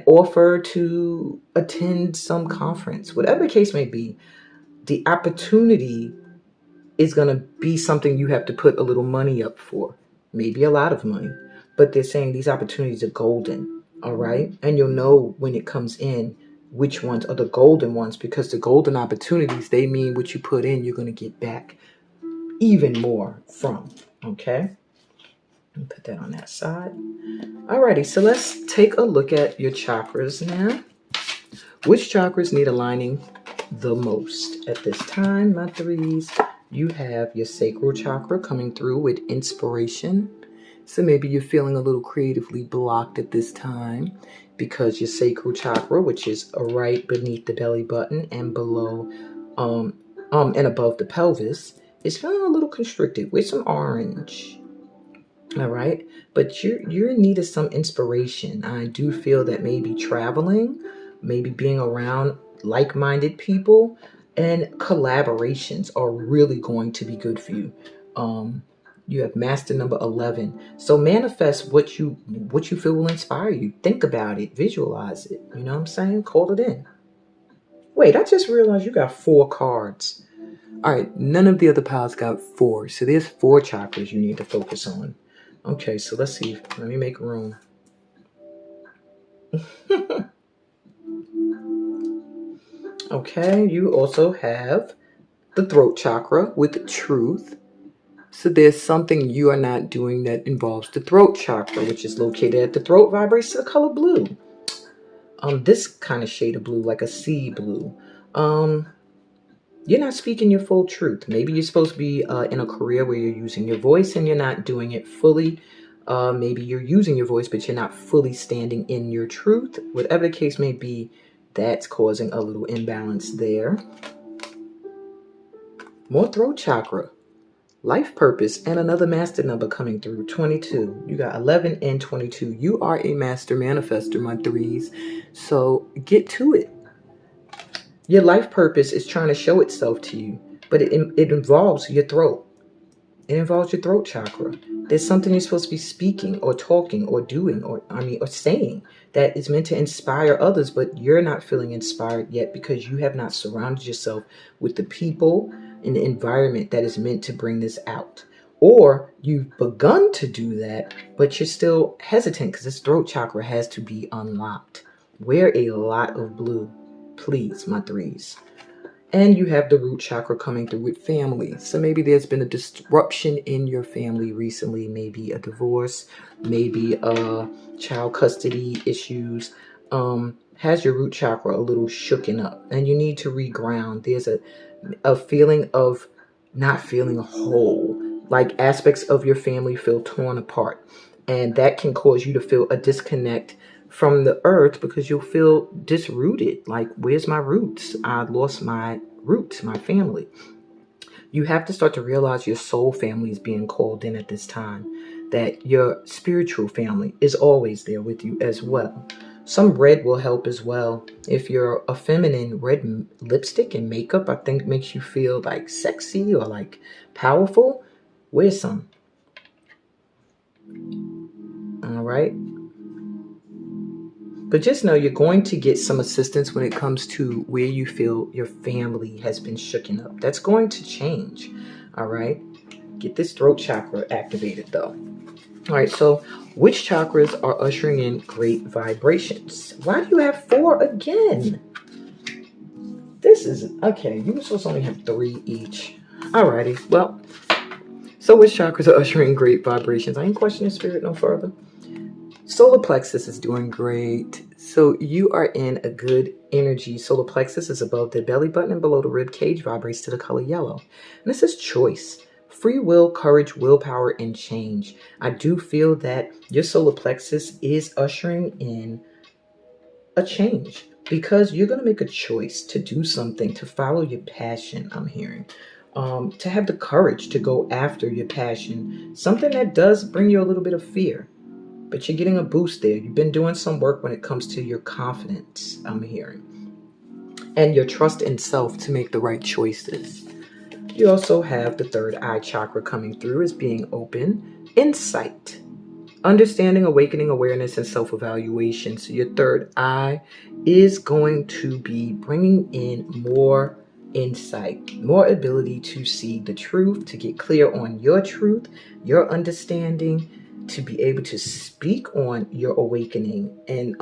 offer to attend some conference. Whatever the case may be, the opportunity is going to be something you have to put a little money up for, maybe a lot of money. But they're saying these opportunities are golden, all right? And you'll know when it comes in which ones are the golden ones, because the golden opportunities, they mean what you put in, you're going to get back even more from, okay? Let me put that on that side. Alrighty, so let's take a look at your chakras now. Which chakras need aligning the most at this time, my threes? You have your sacral chakra coming through with inspiration. So maybe you're feeling a little creatively blocked at this time because your sacral chakra, which is right beneath the belly button and below, and above the pelvis, is feeling a little constricted with some orange. All right, but you're in need of some inspiration. I do feel that maybe traveling, maybe being around like-minded people, and collaborations are really going to be good for you. You have master number 11. So manifest what you feel will inspire you. Think about it, visualize it. You know what I'm saying? Call it in. Wait, I just realized you got 4 cards. All right, none of the other piles got 4. So there's 4 chakras you need to focus on. Okay, so let's see. Let me make room. Okay, you also have the throat chakra with truth. So there's something you are not doing that involves the throat chakra, which is located at the throat, vibrates the color blue. This kind of shade of blue, like a sea blue. You're not speaking your full truth. Maybe you're supposed to be in a career where you're using your voice and you're not doing it fully. Maybe you're using your voice, but you're not fully standing in your truth. Whatever the case may be, that's causing a little imbalance there. More throat chakra, life purpose, and another master number coming through, 22. You got 11 and 22. You are a master manifester, my threes. So get to it. Your life purpose is trying to show itself to you, but it involves your throat. It involves your throat chakra. There's something you're supposed to be speaking or talking or doing or saying that is meant to inspire others, but you're not feeling inspired yet because you have not surrounded yourself with the people and the environment that is meant to bring this out. Or you've begun to do that, but you're still hesitant because this throat chakra has to be unlocked. Wear a lot of blue, please, my threes. And you have the root chakra coming through with family. So maybe there's been a disruption in your family recently, maybe a divorce, maybe child custody issues. Has your root chakra a little shooken up, and you need to reground. There's a feeling of not feeling whole, like aspects of your family feel torn apart, and that can cause you to feel a disconnect from the earth because you'll feel disrooted. Like, where's my roots? I lost my roots, my family. You have to start to realize your soul family is being called in at this time, that your spiritual family is always there with you as well. Some red will help as well. If you're a feminine, red lipstick and makeup, I think makes you feel like sexy or like powerful. Wear some. All right. But just know you're going to get some assistance when it comes to where you feel your family has been shooken up. That's going to change. All right. Get this throat chakra activated though. All right. So which chakras are ushering in great vibrations? Why do you have 4 again? This is okay. You were supposed to only have 3 each. Alrighty. Well, so which chakras are ushering great vibrations? I ain't questioning spirit no further. Solar plexus is doing great. So you are in a good energy. Solar plexus is above the belly button and below the rib cage, vibrates to the color yellow. And this is choice, free will, courage, willpower, and change. I do feel that your solar plexus is ushering in a change because you're going to make a choice to do something, to follow your passion. I'm hearing to have the courage to go after your passion, something that does bring you a little bit of fear. But you're getting a boost there. You've been doing some work when it comes to your confidence, I'm hearing, and your trust in self to make the right choices. You also have the third eye chakra coming through as being open, insight, understanding, awakening, awareness, and self-evaluation. So your third eye is going to be bringing in more insight, more ability to see the truth, to get clear on your truth, your understanding, to be able to speak on your awakening. And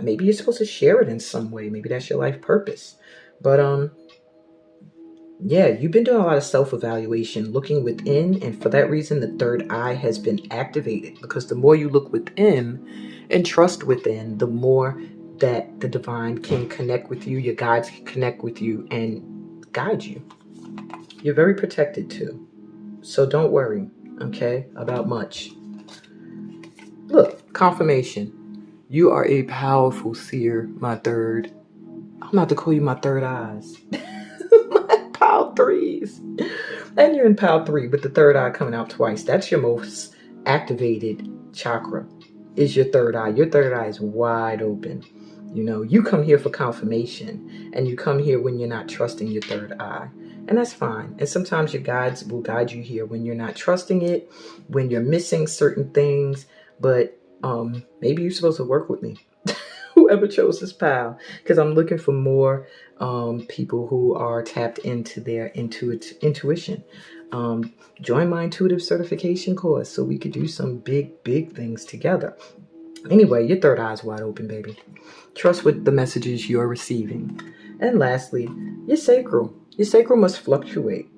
maybe you're supposed to share it in some way. Maybe that's your life purpose. But yeah, you've been doing a lot of self-evaluation, looking within, and for that reason, the third eye has been activated, because the more you look within and trust within, the more that the divine can connect with you, your guides can connect with you and guide you. You're very protected too, so don't worry, okay, about much. Look, confirmation. You are a powerful seer, my third. I'm about to call you my third eyes. My pile threes. And you're in pile 3 with the third eye coming out twice. That's your most activated chakra, is your third eye. Your third eye is wide open. You know, you come here for confirmation, and you come here when you're not trusting your third eye. And that's fine. And sometimes your guides will guide you here when you're not trusting it, when you're missing certain things. But maybe you're supposed to work with me. Whoever chose this pile, because I'm looking for more people who are tapped into their intuition. Join my intuitive certification course so we could do some big things together. Anyway, your third eye is wide open, baby. Trust with the messages you're receiving. And lastly, your sacral. Your sacral must fluctuate,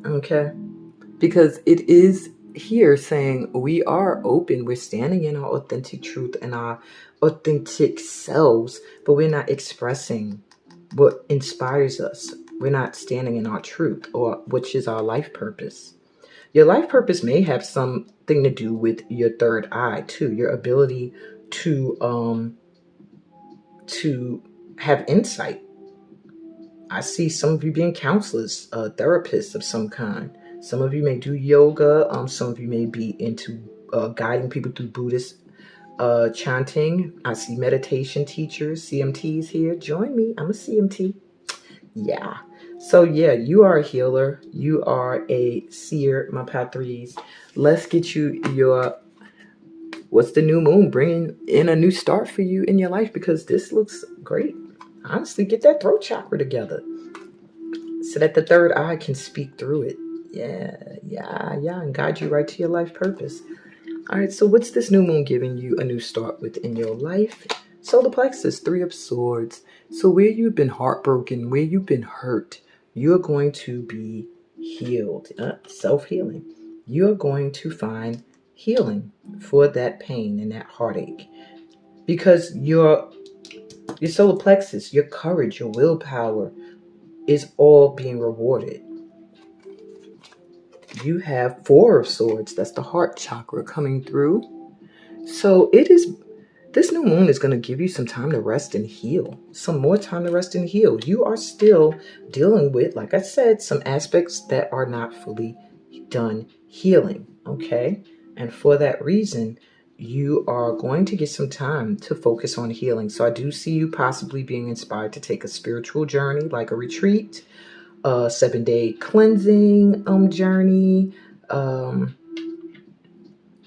okay? Because it is here saying we are open. We're standing in our authentic truth and our authentic selves, but we're not expressing what inspires us. We're not standing in our truth, or which is our life purpose. Your life purpose may have something to do with your third eye too, your ability to have insight. I see some of you being counselors, therapists of some kind. Some of you may do yoga. Some of you may be into guiding people through Buddhist chanting. I see meditation teachers, CMTs here. Join me. I'm a CMT. Yeah. So yeah, you are a healer. You are a seer, my pathries. Let's get you your, what's the new moon bringing in a new start for you in your life, because this looks great. Honestly, get that throat chakra together so that the third eye can speak through it. Yeah, and guide you right to your life purpose. All right, so what's this new moon giving you a new start with in your life? Solar plexus, 3 of swords. So where you've been heartbroken, where you've been hurt, you're going to be healed. Self-healing. You're going to find healing for that pain and that heartache. Because your solar plexus, your courage, your willpower is all being rewarded. You have Four of Swords. That's the heart chakra coming through. So this new moon is going to give you some time to rest and heal. Some more time to rest and heal. You are still dealing with, like I said, some aspects that are not fully done healing. Okay. And for that reason, you are going to get some time to focus on healing. So I do see you possibly being inspired to take a spiritual journey, like a retreat, a 7-day cleansing journey,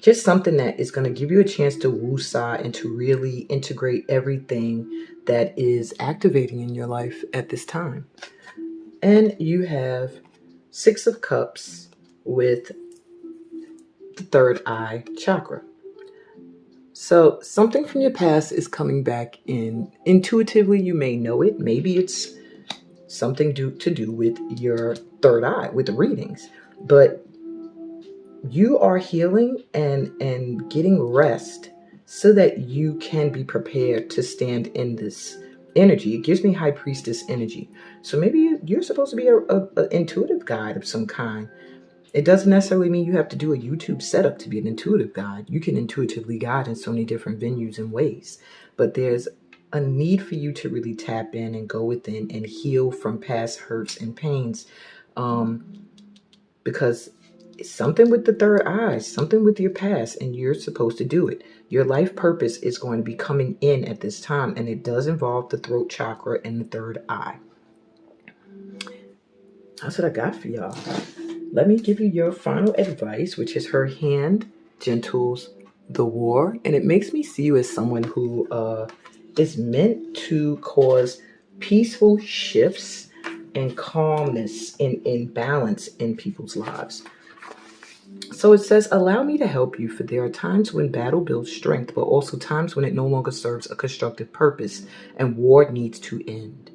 just something that is going to give you a chance to woosah and to really integrate everything that is activating in your life at this time. And you have Six of Cups with the third eye chakra. So something from your past is coming back in. Intuitively, you may know it. Maybe it's something to do with your third eye, with the readings. But you are healing and getting rest so that you can be prepared to stand in this energy. It gives me High Priestess energy. So maybe you're supposed to be a intuitive guide of some kind. It doesn't necessarily mean you have to do a YouTube setup to be an intuitive guide. You can intuitively guide in so many different venues and ways. But there's a need for you to really tap in and go within and heal from past hurts and pains. Because it's something with the third eye, something with your past, and you're supposed to do it. Your life purpose is going to be coming in at this time, and it does involve the throat chakra and the third eye. That's what I got for y'all. Let me give you your final advice, which is her hand gentles the war. And it makes me see you as someone who is meant to cause peaceful shifts and calmness and balance in people's lives. So it says, allow me to help you, for there are times when battle builds strength, but also times when it no longer serves a constructive purpose and war needs to end.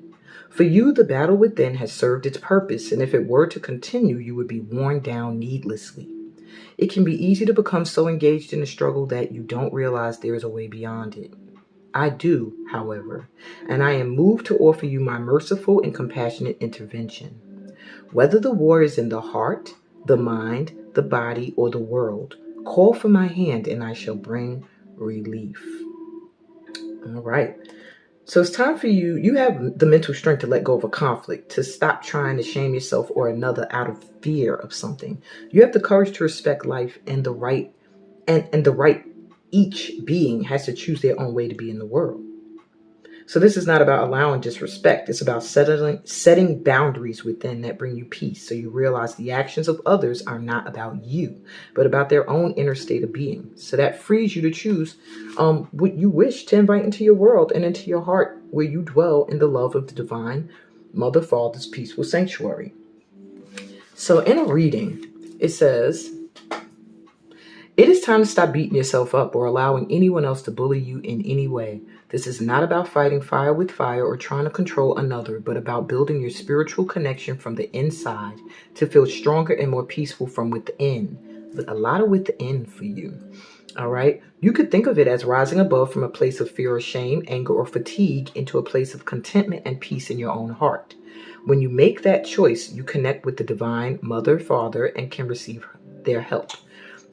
For you, the battle within has served its purpose, and if it were to continue, you would be worn down needlessly. It can be easy to become so engaged in the struggle that you don't realize there is a way beyond it. I do, however, and I am moved to offer you my merciful and compassionate intervention. Whether the war is in the heart, the mind, the body, or the world, call for my hand and I shall bring relief. All right. So it's time for you. You have the mental strength to let go of a conflict, to stop trying to shame yourself or another out of fear of something. You have the courage to respect life and the right and the right each being has to choose their own way to be in the world. So this is not about allowing disrespect. It's about setting boundaries within that bring you peace. So you realize the actions of others are not about you, but about their own inner state of being. So that frees you to choose what you wish to invite into your world and into your heart, where you dwell in the love of the divine Mother, Father's peaceful sanctuary. So in a reading, it says, it is time to stop beating yourself up or allowing anyone else to bully you in any way. This is not about fighting fire with fire or trying to control another, but about building your spiritual connection from the inside to feel stronger and more peaceful from within. A lot of within for you. All right. You could think of it as rising above from a place of fear or shame, anger or fatigue into a place of contentment and peace in your own heart. When you make that choice, you connect with the divine Mother, Father, and can receive their help.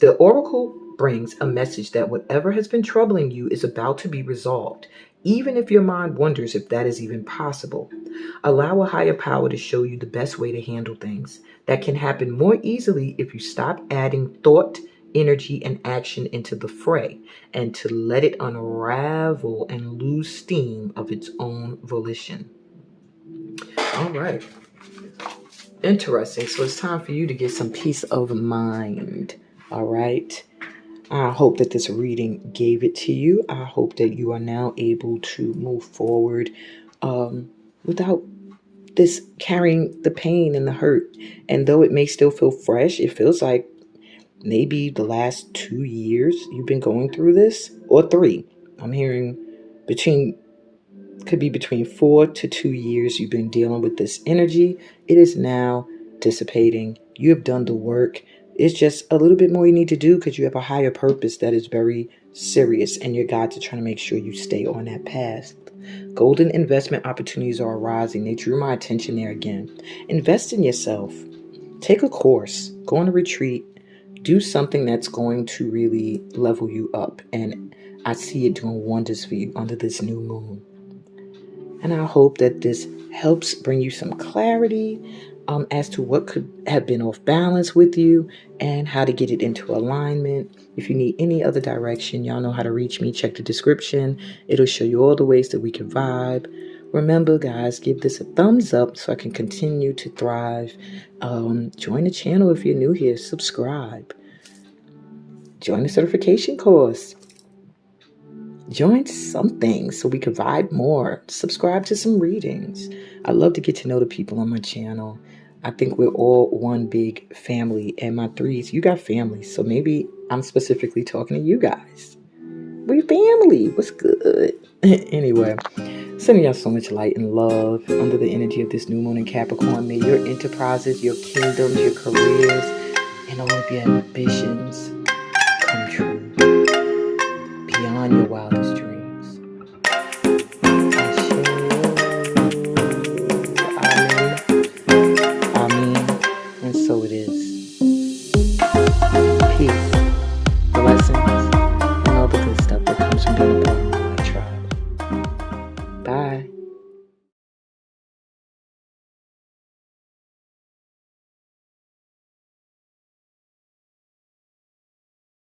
The oracle brings a message that whatever has been troubling you is about to be resolved, even if your mind wonders if that is even possible. Allow a higher power to show you the best way to handle things. That can happen more easily if you stop adding thought, energy, and action into the fray and to let it unravel and lose steam of its own volition. All right. Interesting. So it's time for you to get some peace of mind. All right. I hope that this reading gave it to you. I hope that you are now able to move forward without this carrying the pain and the hurt. And though it may still feel fresh, it feels like maybe the last 2 years you've been going through this, or 3. I'm hearing between Could be between 4 to 2 years you've been dealing with this energy. It is now dissipating. You have done the work. It's just a little bit more you need to do because you have a higher purpose that is very serious, and your guides are trying to make sure you stay on that path. Golden investment opportunities are arising. They drew my attention there again. Invest in yourself. Take a course. Go on a retreat. Do something that's going to really level you up. And I see it doing wonders for you under this new moon. And I hope that this helps bring you some clarity as to what could have been off balance with you and how to get it into alignment. If you need any other direction, y'all know how to reach me. Check the description. It'll show you all the ways that we can vibe. Remember, guys, give this a thumbs up so I can continue to thrive. Join the channel if you're new here. Subscribe. Join the certification course. Join something so we can vibe more. Subscribe to some readings. I love to get to know the people on my channel. I think we're all one big family. And my threes, you got families. So maybe I'm specifically talking to you guys. We're family. What's good? Anyway, sending y'all so much light and love under the energy of this new moon in Capricorn. May your enterprises, your kingdoms, your careers, and all of your ambitions come true beyond your wildest